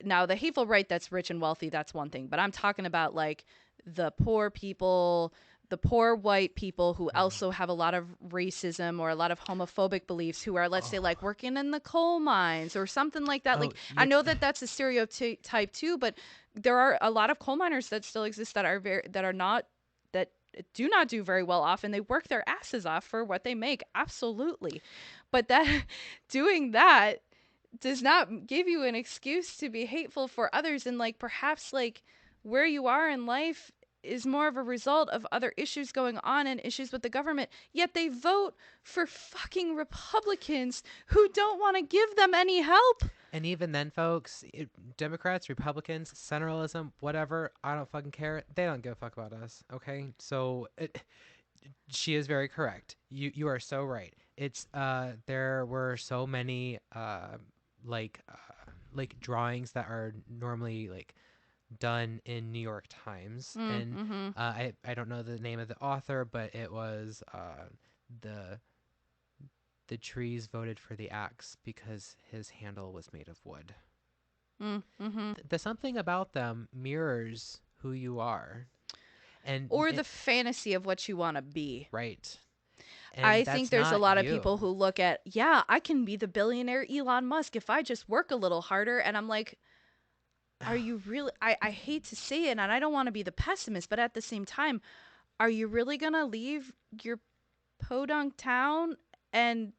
now the hateful right that's rich and wealthy, that's one thing, but I'm talking about like the poor people, the poor white people who Mm-hmm. also have a lot of racism or a lot of homophobic beliefs, who are, let's say, Oh, like working in the coal mines or something like that. oh, Like I you. know that that's a stereotype too, but there are a lot of coal miners that still exist that are very that are not that do not do very well off, and they work their asses off for what they make, absolutely, but that doing that does not give you an excuse to be hateful for others. And like perhaps like where you are in life is more of a result of other issues going on and issues with the government, yet they vote for fucking Republicans who don't want to give them any help. And even then, folks, Democrats, Republicans, centralism, whatever, I don't fucking care. They don't give a fuck about us. Okay, so she is very correct. You are so right. It's there were so many like like drawings that are normally like done in New York Times, and Mm-hmm. I don't know the name of the author, but it was the the trees voted for the axe because his handle was made of wood. Mm-hmm. The something about them mirrors who you are, and Or the it, fantasy of what you want to be. right, and I think that's there's a not lot of people you. who look at, yeah, I can be the billionaire Elon Musk if I just work a little harder. And I'm like, are you really? I hate to say it, and I don't want to be the pessimist, but at the same time, are you really gonna leave your podunk town and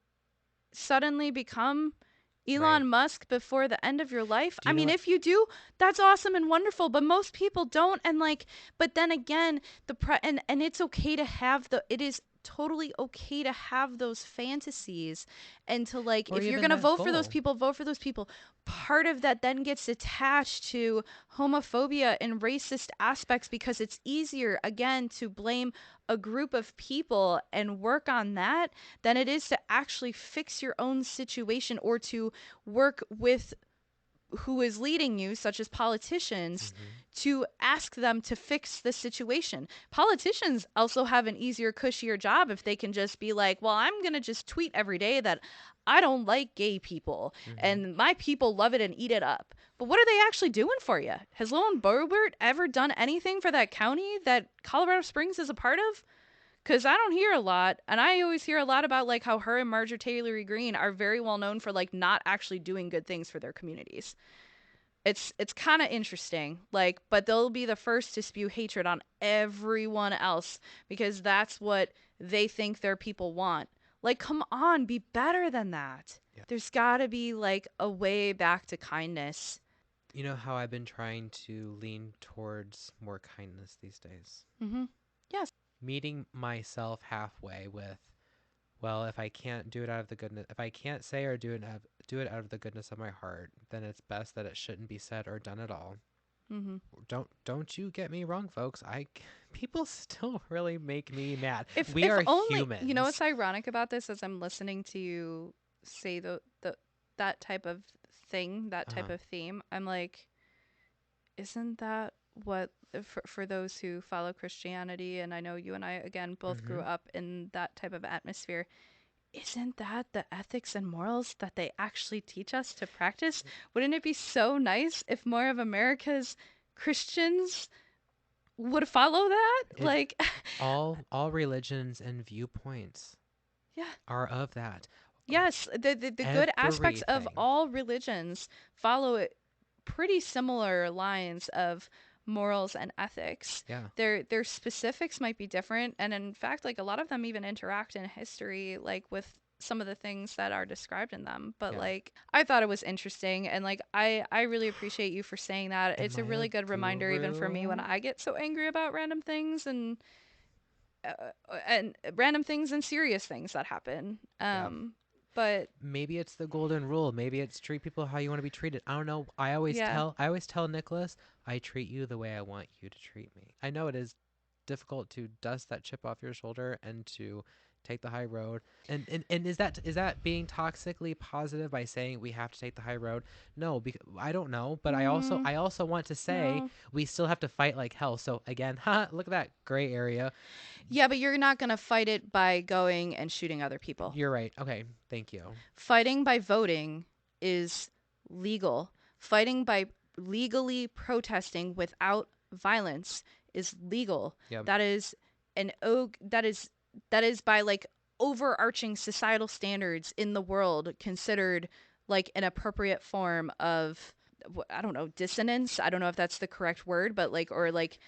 suddenly become Right. Elon Musk before the end of your life? Do I you know mean, what? if you do, that's awesome and wonderful, but most people don't. And like, but then again, and it's okay to have the it is totally okay to have those fantasies and to like, Or if you're even going to that vote for those goal. people, vote for those people. Part of that then gets attached to homophobia and racist aspects because it's easier, again, to blame a group of people and work on that than it is to actually fix your own situation or to work with who is leading you, such as politicians, Hmm. to ask them to fix the situation. Politicians also have an easier, cushier job if they can just be like, well, I'm going to just tweet every day that I don't like gay people Hmm. and my people love it and eat it up. But what are they actually doing for you? Has Lauren Boebert ever done anything for that county that Colorado Springs is a part of? Because I don't hear a lot, and I always hear a lot about like how her and Marjorie Taylor Greene are very well known for like not actually doing good things for their communities. It's kind of interesting, like, but they'll be the first to spew hatred on everyone else because that's what they think their people want. Like, come on, be better than that. Yeah. There's got to be like a way back to kindness. You know how I've been trying to lean towards more kindness these days? Mm-hmm. Yes. Meeting myself halfway with, well, if I can't do it out of the goodness, if I can't say or do it out of the goodness of my heart, then it's best that it shouldn't be said or done at all. Mm-hmm. Don't you get me wrong, folks. People still really make me mad. We If are only, you know humans. what's ironic about this as I'm listening to you say the that type of thing, that type Uh-huh. of theme, I'm like, isn't that what for those who follow Christianity, and I know you and I again both grew Mm-hmm. up in that type of atmosphere, isn't that the ethics and morals that they actually teach us to practice? Wouldn't it be so nice if more of America's Christians would follow that? It Like, all religions and viewpoints yeah. are of that. Yes, the good aspects of Everything. all religions follow pretty similar lines of morals and ethics. Yeah. Their specifics might be different, and in fact, like a lot of them even interact in history, like with some of the things that are described in them. But Yeah. like, I thought it was interesting, and like I really appreciate you for saying that. Am It's a I a really good reminder, even for me, when guru? I get so angry about and random things and serious things that happen. Yeah. But Maybe it's the golden rule. Maybe it's treat people how you want to be treated. I don't know. yeah. I always tell Nicholas, I treat you the way I want you to treat me. I know it is difficult to dust that chip off your shoulder and to take the high road. And is that being toxically positive by saying we have to take the high road? No, because I don't know, but Mm, I also want to say no. we still have to fight like hell. So again, look at that gray area. Yeah, but you're not going to fight it by going and shooting other people. You're right. Okay, thank you. Fighting by voting is legal. Fighting by legally protesting without violence is legal. Yep. That is that is by like overarching societal standards in the world considered like an appropriate form of, I don't know, dissonance. I don't know if that's the correct word, but like, or like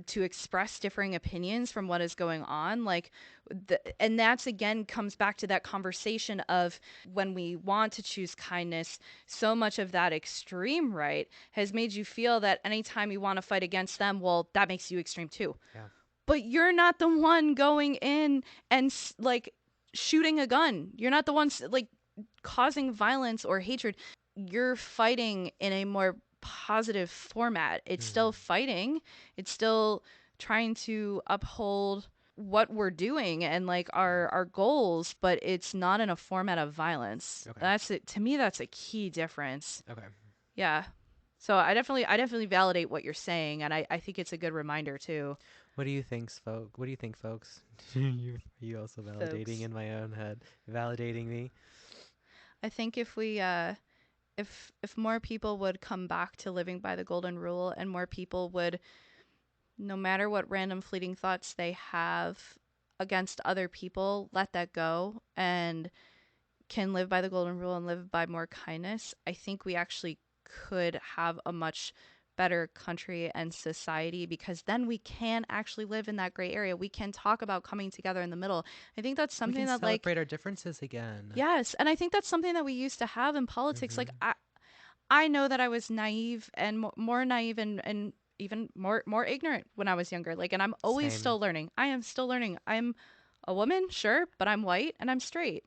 to express differing opinions from what is going on. Like, and that's again comes back to that conversation of when we want to choose kindness, so much of that extreme right has made you feel that anytime you want to fight against them, well, that makes you extreme too. Yeah. But you're not the one going in and like shooting a gun. You're not the ones like causing violence or hatred. You're fighting in a more positive format. It's still Hmm. fighting. It's still trying to uphold what we're doing and like Yeah. our goals, but it's not in a format of violence. Okay. That's it. To me, that's a key difference. Okay. Yeah. So I definitely validate what you're saying, and I think it's a good reminder too, What do you think, folks? What do you think, folks? You also validating folks. in my own head, validating me. I think if we if more people would come back to living by the golden rule and more people would, no matter what random fleeting thoughts they have against other people, let that go and can live by the golden rule and live by more kindness, I think we actually could have a much better country and society because then we can actually live in that gray area. We can talk about coming together in the middle. I think that's We something can that like, celebrate our differences again. yes, and I think that's something that we used to have in politics. Like Hmm. I know that I was naive and more naive and even more ignorant when I was younger. Like, and I'm always Same. still learning. I am still learning. I'm a woman, sure, but I'm white and I'm straight.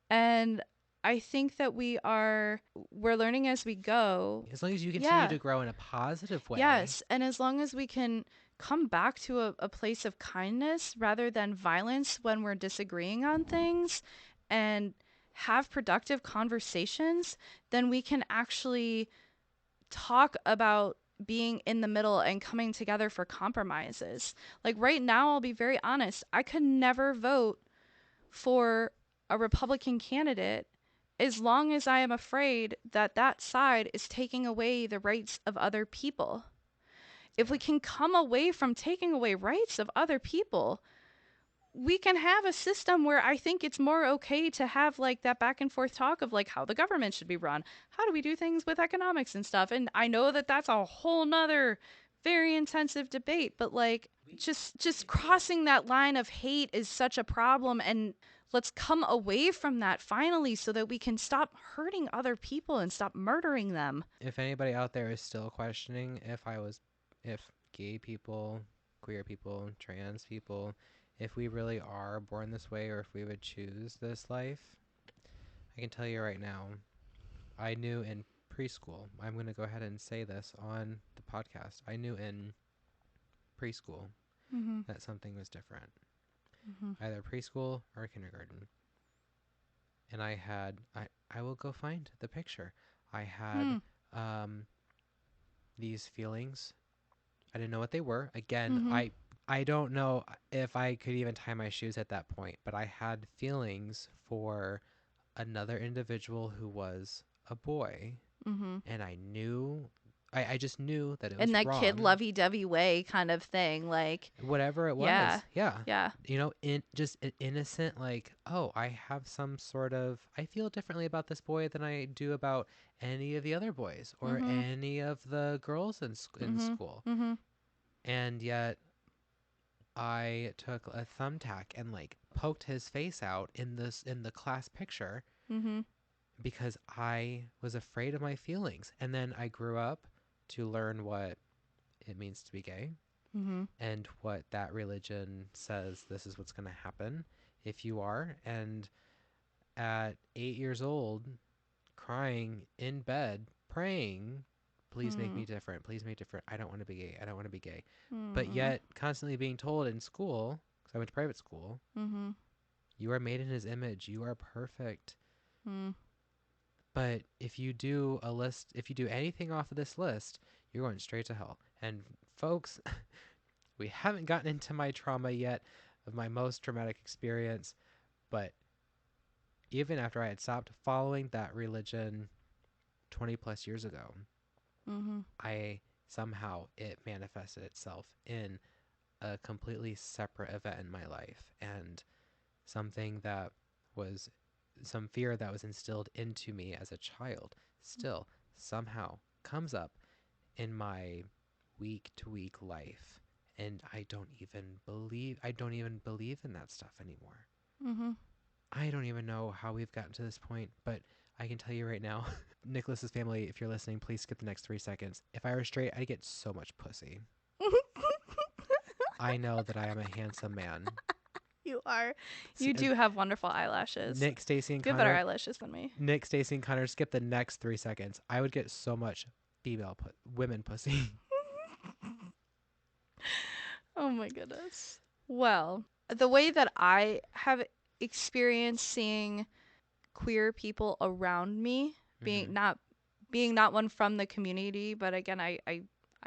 And I think that we're learning as we go. As long as you continue Yeah. to grow in a positive way. Yes. And as long as we can come back to a place of kindness rather than violence when we're disagreeing on things and have productive conversations, then we can actually talk about being in the middle and coming together for compromises. Like right now, I'll be very honest, I could never vote for a Republican candidate as long as I am afraid that that side is taking away the rights of other people. If Yeah. we can come away from taking away rights of other people, we can have a system where I think it's more okay to have like that back and forth talk of like how the government should be run. How do we do things with economics and stuff? And I know that that's a whole nother very intensive debate, but like just crossing that line of hate is such a problem, and let's come away from that finally so that we can stop hurting other people and stop murdering them. If anybody out there is still questioning if gay people, queer people, trans people, if we really are born this way or if we would choose this life, I can tell you right now, I knew in preschool, I'm going to go ahead and say this on the podcast. I knew in preschool Mhm. that something was different, Mhm. either preschool or kindergarten. And I will go find the picture. I had Hmm. um, these feelings. I didn't know what they were. Again, Mhm. I don't know if I could even tie my shoes at that point, but I had feelings for another individual who was a boy, Mhm. and I just knew that it In was that kid wrong. lovey-dovey way kind of thing, like Whatever it yeah. was, yeah. Yeah. In just an innocent, like, oh, I have some sort of, I feel differently about this boy than I do about any of the other boys or Mhm. any of the girls in Mhm. school. Mhm. And yet I took a thumbtack and like poked his face out in the class picture Mhm. because I was afraid of my feelings. And then I grew up to learn what it means to be gay Mhm. and what that religion says this is what's going to happen if you are. And at 8 years old, crying in bed, praying, please make Mhm. me different. Please make me different. I don't want to be gay. I don't want to be gay. But Mhm. yet, constantly being told in school, because I went to private school, Mhm. you are made in his image. You are perfect. Mhm. But if you do a list, if you do anything off of this list, you're going straight to hell. And folks, we haven't gotten into my trauma yet of my most traumatic experience. But even after I had stopped following that religion 20 plus years ago, Mhm. I somehow it manifested itself in a completely separate event in my life and something that was some fear that was instilled into me as a child still somehow comes up in my week to week life, and I don't even believe in that stuff anymore. Mhm. I don't even know how we've gotten to this point, but I can tell you right now, Nicholas's family, if you're listening, please skip the next 3 seconds. If I were straight, I'd get so much pussy. I know that I am a handsome man. You are. S- You uh, do have wonderful eyelashes. Nick, Stacy, and You have better Connor. eyelashes than me. Nick, Stacy, and Connor, skip the next 3 seconds. I would get so much women pussy. Oh my goodness. Well, the way that I have experienced seeing queer people around me, Mm-hmm. being not one from the community, but again, I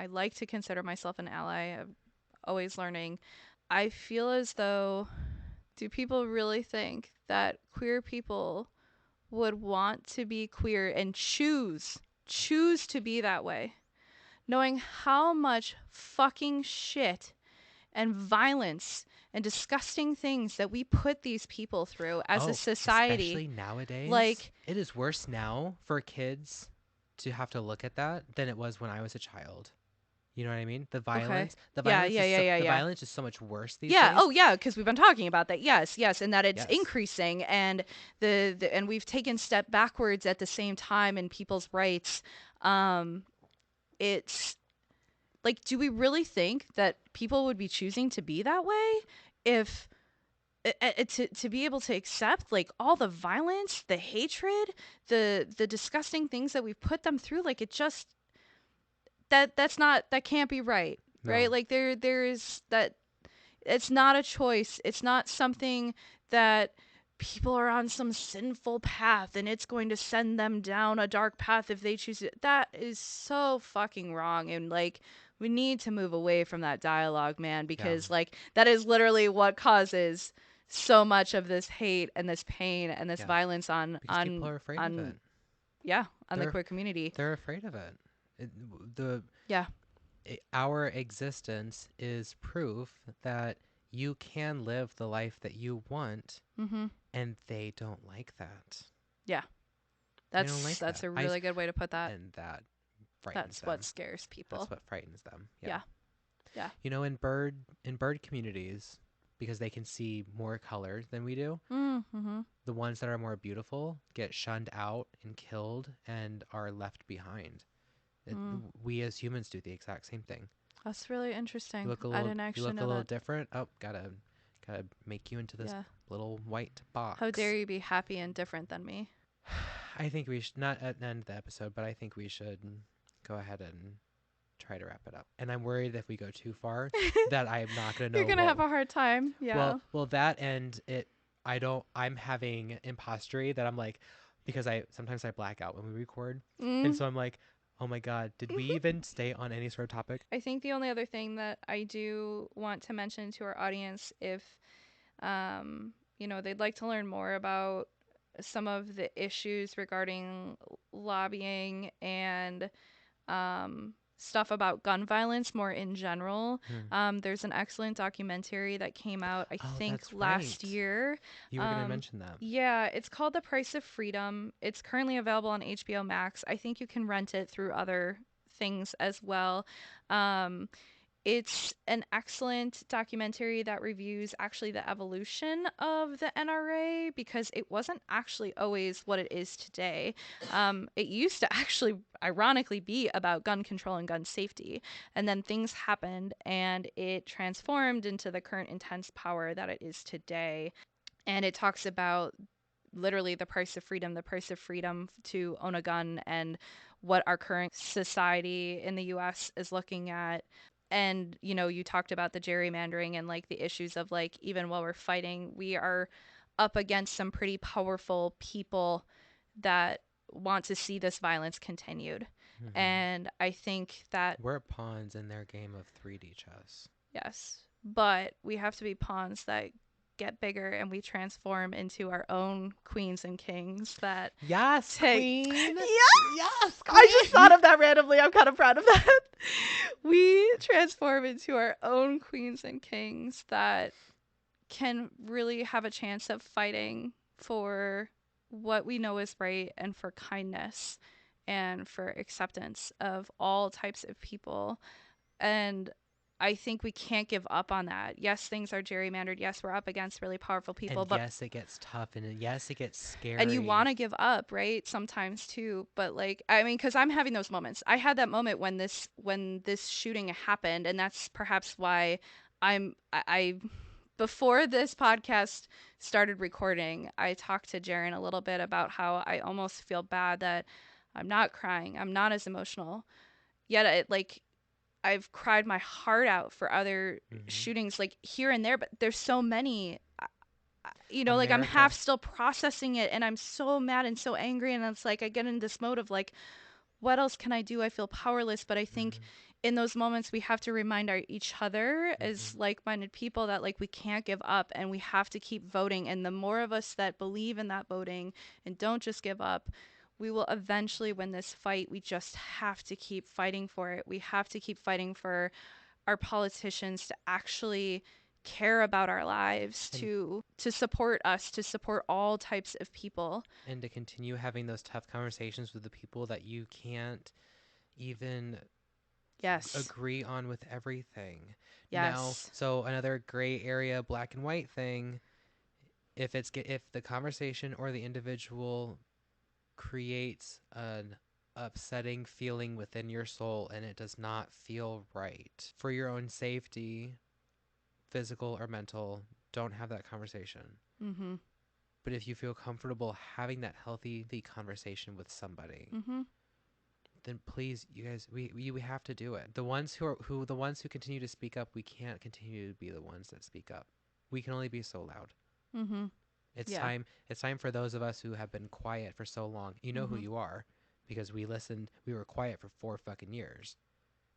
like to consider myself an ally. I'm always learning. I feel as though, do people really think that queer people would want to be queer and choose to be that way, knowing how much fucking shit and violence and disgusting things that we put these people through as a Oh, society? especially nowadays. Like, It is worse now for kids to have to look at that than it was when I was a child. You know what I mean? okay. The Yeah, violence yeah, is yeah, yeah, the yeah. violence is so much worse these Yeah. days. Oh, yeah. Because we've been talking about that. Yes, yes, and that it's Yes. increasing, and and we've taken step backwards at the same time in people's rights. Um, it's like, do we really think that people would be choosing to be that way if to be able to accept like all the violence, the hatred, the disgusting things that we've put them through, like it just that's not that can't be right, right? No. Like there is that it's not a choice. It's not something that people are on some sinful path and it's going to send them down a dark path if they choose it. That is so fucking wrong. And like, we need to move away from that dialogue, man, Yeah. because like, that is literally what causes so much of this hate and this pain and this Yeah. violence Because people are afraid of it. on, yeah, on the They're queer community. they're afraid of it. it the Yeah. our existence is proof that you can live the life that you want, Mm-hmm. and they don't like that. Yeah. They don't like That's that. a really good way to put that. And that frightens That's what them. scares people. That's what frightens them. Yeah. Yeah. Yeah. You know, in bird communities, because they can see more colors than we do, Mm-hmm. the ones that are more beautiful get shunned out and killed and are left behind. It, Mm. we as humans do the exact same thing. That's really interesting. I didn't You actually look a know little that. different. Oh, gotta make you into this Yeah. little white How dare box. you be happy and different than me? I think we should not at the end of the episode, but I think we should go ahead and try to wrap it up. And I'm worried if we go too far that I'm not gonna You're know gonna what. have a hard time. Yeah. Well, that and it. I don't. I'm having impostery that I'm like, because I sometimes I black out when we record, and Mm. so I'm like, oh my god, did we even stay on any sort of topic? I think the only other thing that I do want to mention to our audience, if they'd like to learn more about some of the issues regarding lobbying and stuff about gun violence more in general. Hmm. There's an excellent documentary that came out, I Oh, think, that's last right. year. You were gonna mention that. Yeah, it's called The Price of Freedom. It's currently available on HBO Max. I think you can rent it through other things as well. Um, it's an excellent documentary that reviews actually the evolution of the NRA because it wasn't actually always what it is today. It used to actually, ironically, be about gun control and gun safety. And then things happened and it transformed into the current intense power that it is today. And it talks about literally the price of freedom to own a gun, and what our current society in the US is looking at. And you talked about the gerrymandering and like the issues of like even while we're fighting, we are up against some pretty powerful people that want to see this violence continued. Hmm. And I think that We're pawns in their game of 3D chess. yes, but we have to be pawns that get bigger and we transform into our own queens and kings that Yes, take. queen. Yes! Yes, I just queen. thought of that randomly. I'm kind of proud of that. We transform into our own queens and kings that can really have a chance of fighting for what we know is right and for kindness and for acceptance of all types of people. And I think we can't give up on that. Yes, things are gerrymandered. Yes, we're up against really powerful people, And but yes, it gets tough, and yes, it gets and you want scary. to give up, right? Sometimes too, but like I mean cuz I'm having those moments. I had that moment when this shooting happened, and that's perhaps why I before this podcast started recording, I talked to Jaron a little bit about how I almost feel bad that I'm not crying. I'm not as emotional. Yet like I've cried my heart out for other Hmm. shootings like here and there, but there's so many. Like I'm half America. still processing it, and I'm so mad and so angry, and it's like I get in this mode of like, what else can I do? I feel powerless, but I think Hmm. in those moments we have to remind each other as Hmm. like-minded people that like we can't give up and we have to keep voting. And the more of us that believe in that voting and don't just give up, we will eventually win this fight. We just have to keep fighting for it. We have to keep fighting for our politicians to actually care about our lives, And to support us, to support all types of people. and to continue having those tough conversations with the people that you can't even Yes. agree on with everything. Now, Yes. so another gray area black and white thing, if the conversation or the individual creates an upsetting feeling within your soul and it does not feel right for your own safety, physical or mental, don't have that conversation. Mhm. But if you feel comfortable having that healthy conversation with somebody, Mhm. then please, you guys, we have to do it. The ones who continue to speak up, we can't continue to be the ones that speak up. We can only be so loud. Mhm. It's Yeah. time. It's time for those of us who have been quiet for so long. You know who Mhm. you are, because we listened. We were quiet for 4 fucking years,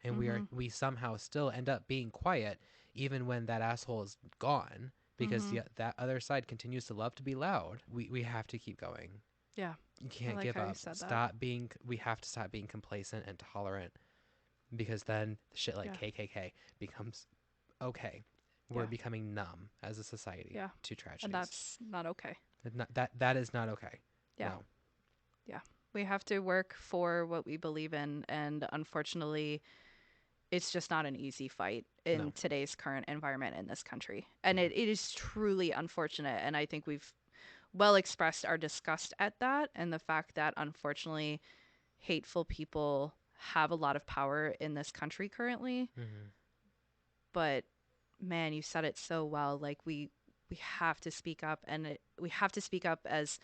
and Mhm. we somehow still end up being quiet, even when that asshole is gone, because Mhm. that other side continues to love to be loud. We have to keep going. Yeah. You I can't like give how you up. said that. Stop being. We have to stop being complacent and tolerant, because then shit like Yeah. KKK becomes okay. We're Yeah. becoming numb as a society Yeah. to And tragedies. that's not okay. That is not okay. Yeah. No. Yeah. We have to work for what we believe in, and unfortunately, it's just not an easy fight in No. today's current environment in this country. And No. it is truly unfortunate, and I think we've well expressed our disgust at that and the fact that unfortunately hateful people have a lot of power in this country currently. Mm-hmm. But man, you said it so well. Like we have to speak up, and we have to speak up as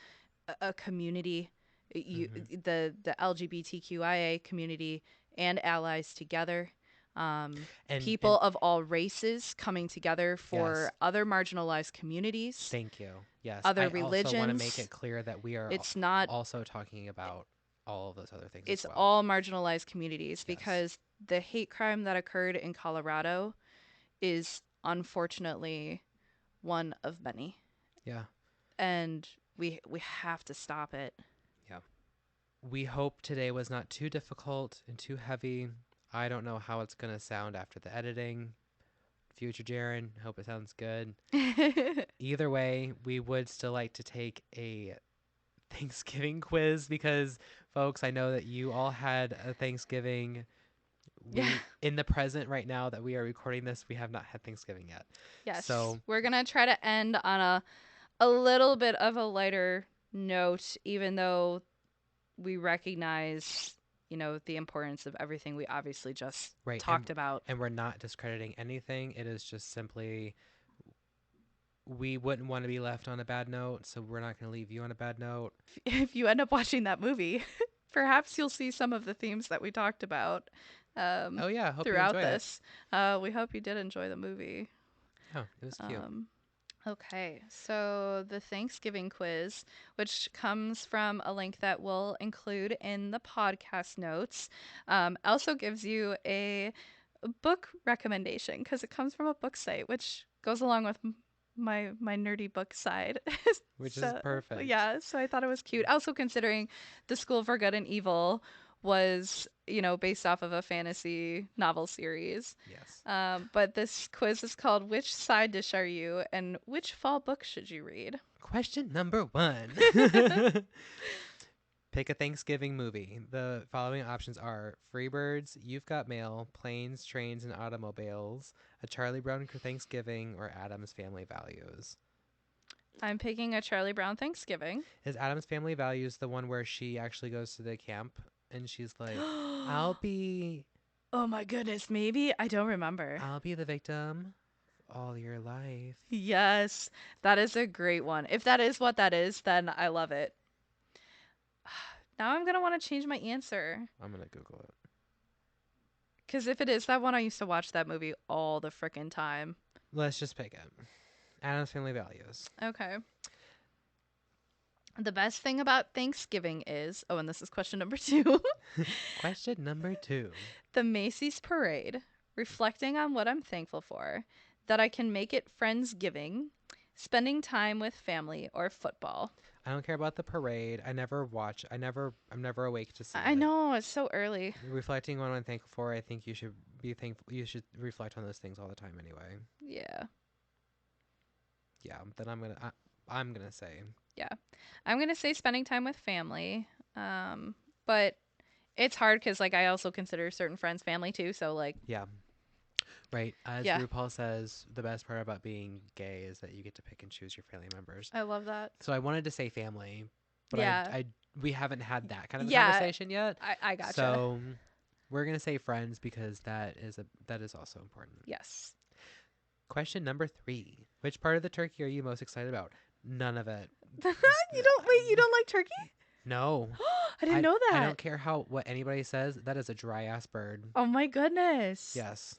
a community. You Mm-hmm. the LGBTQIA community and allies together. And People of all races coming together yes, for other marginalized communities, thank you. Yes, other I also want to make religions. it clear that we are It's not also talking about all of those other things as it's well. all marginalized communities Yes. because the hate crime that occurred in Colorado is unfortunately one of many, Yeah. and we have to stop it. Yeah. We hope today was not too difficult and too heavy. I don't know how it's going to sound after the editing. Future Jaron, hope it sounds good. Either way, we would still like to take a Thanksgiving quiz, because folks, I know that you all had a Thanksgiving. Yeah. We in the present right now that we are recording this, we have not had Thanksgiving yet. Yes, So, we're gonna try to end on a little bit of a lighter note, even though we recognize, the importance of everything we obviously just right, talked about. and we're not discrediting anything. It is just simply we wouldn't want to be left on a bad note, so we're not going to leave you on a bad note. If you end up watching that movie, perhaps you'll see some of the themes that we talked about Oh yeah, hope you throughout enjoy it. this. We hope you did enjoy the movie. Yeah, it was cute. Um, okay, so the Thanksgiving quiz, which comes from a link that we'll include in the podcast notes, also gives you a book recommendation because it comes from a book site, which goes along with my nerdy book side. Which is So perfect. yeah, so I thought it was cute. Also considering the School for Good and Evil was, based off of a fantasy novel series. Yes. But this quiz is called "Which Side Dish Are You?" and "Which fall book should you read?" Question number 1. Pick a Thanksgiving movie. The following options are Freebirds, You've Got Mail, Planes, Trains, and Automobiles, A Charlie Brown Thanksgiving, or Adam's Family Values. I'm picking A Charlie Brown Thanksgiving. Is Adam's Family Values the one where she actually goes to the camp and she's like, I'll be Oh my goodness, maybe? I don't remember. I'll be the victim all your life. Yes, that is a great one. If that is what that is, then I love it. Now I'm going to want to change my answer. I'm gonna Google it. Because if it is that one, I used to watch that movie all the frickin' time. Let's just pick it. Adam's Family Values. Okay. The best thing about Thanksgiving is, oh, and this is question number 2, Question number 2. the Macy's Parade, reflecting on what I'm thankful for, that I can make it Friendsgiving, spending time with family, or football. I don't care about the parade. I'm never awake to see I it. know, it's so early. Reflecting on what I'm thankful for, I think you should be thankful. You should reflect on those things all the time anyway. Yeah. Yeah, then I'm gonna say Yeah. I'm going to say spending time with family. But it's hard because, like, I also consider certain friends family too. So, like, yeah. Right. As yeah, RuPaul says, the best part about being gay is that you get to pick and choose your family members. I love that. So I wanted to say family, but Yeah. we haven't had that kind of a Yeah. conversation yet. I gotcha. So we're gonna say friends because that is also important. Yes. Question number 3. Which part of the turkey are you most excited about? None of it. You don't like turkey? No. I didn't know I that. don't care what anybody says. That is a dry ass bird. Oh my goodness. Yes.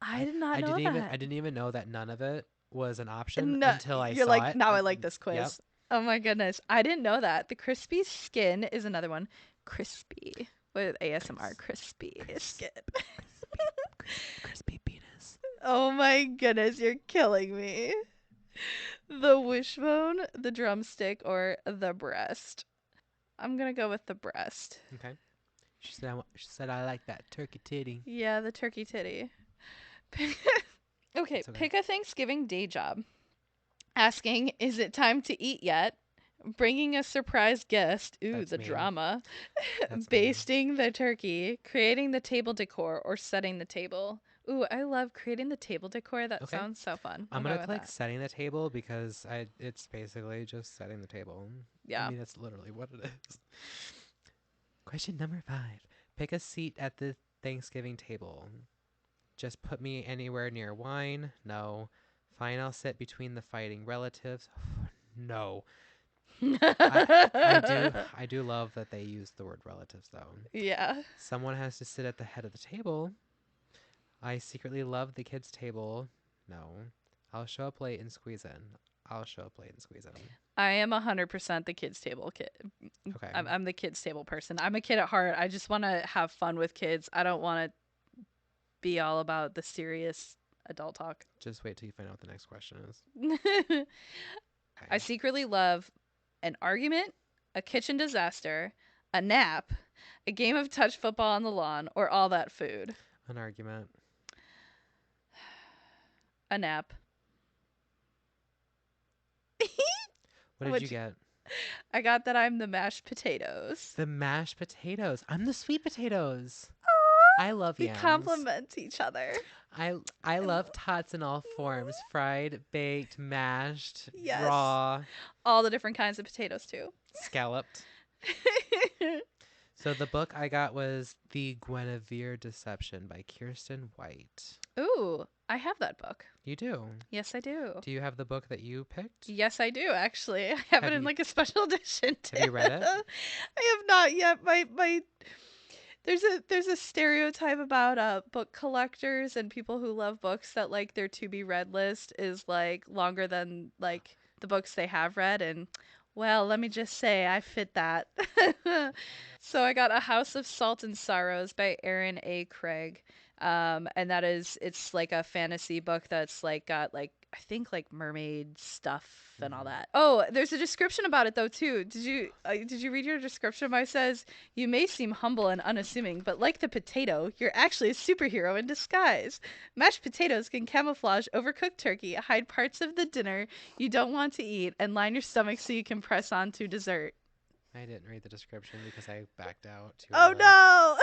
I did not know I that. didn't even know that none of it was an option No, until I you're saw like, it. now I like this Yep. quiz. Oh my goodness. I didn't know that. The crispy skin is another one. Crispy. With ASMR. Crispy skin. Crispy penis. Oh my goodness. You're killing me. The wishbone, the drumstick, or the breast? I'm going to go with the breast. Okay. She said I like that turkey titty. Yeah, the turkey titty. Okay, It's okay. pick a Thanksgiving day job. Asking, is it time to eat yet? Bringing a surprise guest. Ooh, That's the me. drama. That's me. Basting the turkey. Creating the table decor or setting the table. Ooh, I love creating the table decor. That Okay. sounds so fun. I'm I'm gonna going with click that. setting the table because it's basically just setting the table. I Yeah. mean, that's literally what it is. Question number 5. Pick a seat at the Thanksgiving table. Just put me anywhere near wine. No. Fine, I'll sit between the fighting relatives. No. I do love that they use the word relatives though. Yeah. Someone has to sit at the head of the table. I secretly love the kids' table. No. I'll show up late and squeeze in. I'll show up late and squeeze in. I am 100% the kids' table kid. Okay. I'm the kids' table person. I'm a kid at heart. I just want to have fun with kids. I don't want to be all about the serious adult talk. Just wait till you find out what the next question is. I Okay. secretly love an argument, a kitchen disaster, a nap, a game of touch football on the lawn, or all that food. An argument. A nap. What did you get? I got that I'm the mashed potatoes. The mashed potatoes. I'm the sweet potatoes. I love We yams. complement each other. I love tots in all forms. Fried, baked, mashed, Yes. raw, All the different kinds of potatoes, too. scalloped. So the book I got was The Guinevere Deception by Kirsten White. Ooh, I have that book. You do. Yes, I do. Do you have the book that you picked? Yes, I do, actually. I have it in you like a special edition. have you read it? I have not yet. My there's a stereotype about book collectors and people who love books that like their to be read list is like longer than like the books they have read, and well, let me just say I fit that. So I got A House of Salt and Sorrows by Aaron A. Craig. And it's like a fantasy book that's like got like I think like mermaid stuff and all Mm-hmm. that. Oh, there's a description about it though too. Did you read your description? It says you may seem humble and unassuming, but like the potato, you're actually a superhero in disguise. Mashed potatoes can camouflage overcooked turkey, hide parts of the dinner you don't want to eat, and line your stomach so you can press on to dessert. I didn't read the description because I backed out too Oh early. no!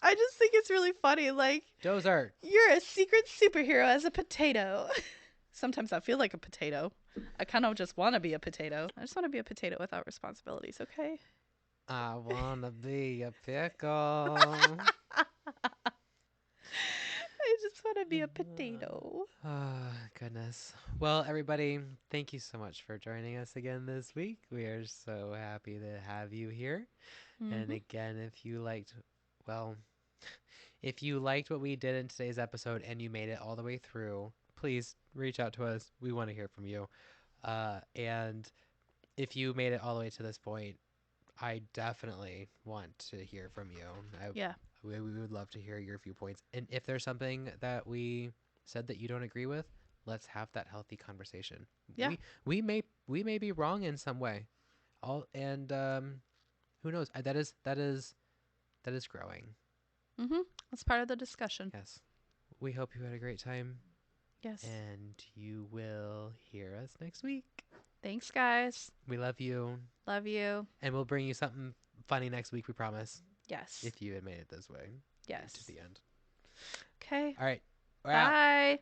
I just think it's really funny. Like, Dozart. you're a secret superhero as a potato. Sometimes I feel like a potato. I kind of just want to be a potato. I just want to be a potato without responsibilities, okay? I wanna be a pickle. I just want to be a potato. Oh, goodness. Well, everybody, thank you so much for joining us again this week. We are so happy to have you here. And Mm-hmm. again, well, if you liked what we did in today's episode and you made it all the way through, please reach out to us. We want to hear from you. And if you made it all the way to this point, I definitely want to hear from you. Yeah. We would love to hear your viewpoints. And if there's something that we said that you don't agree with, let's have that healthy conversation. Yeah. We may be wrong in some way. All and who knows? That is growing. Mm-hmm. That's part of the discussion. Yes. We hope you had a great time Yes. and you will hear us next week. Thanks, guys. We love you. Love you. And we'll bring you something funny next week, we promise. Yes. If you had made it this way. Yes. To the end. Okay. All right. We're out. Bye.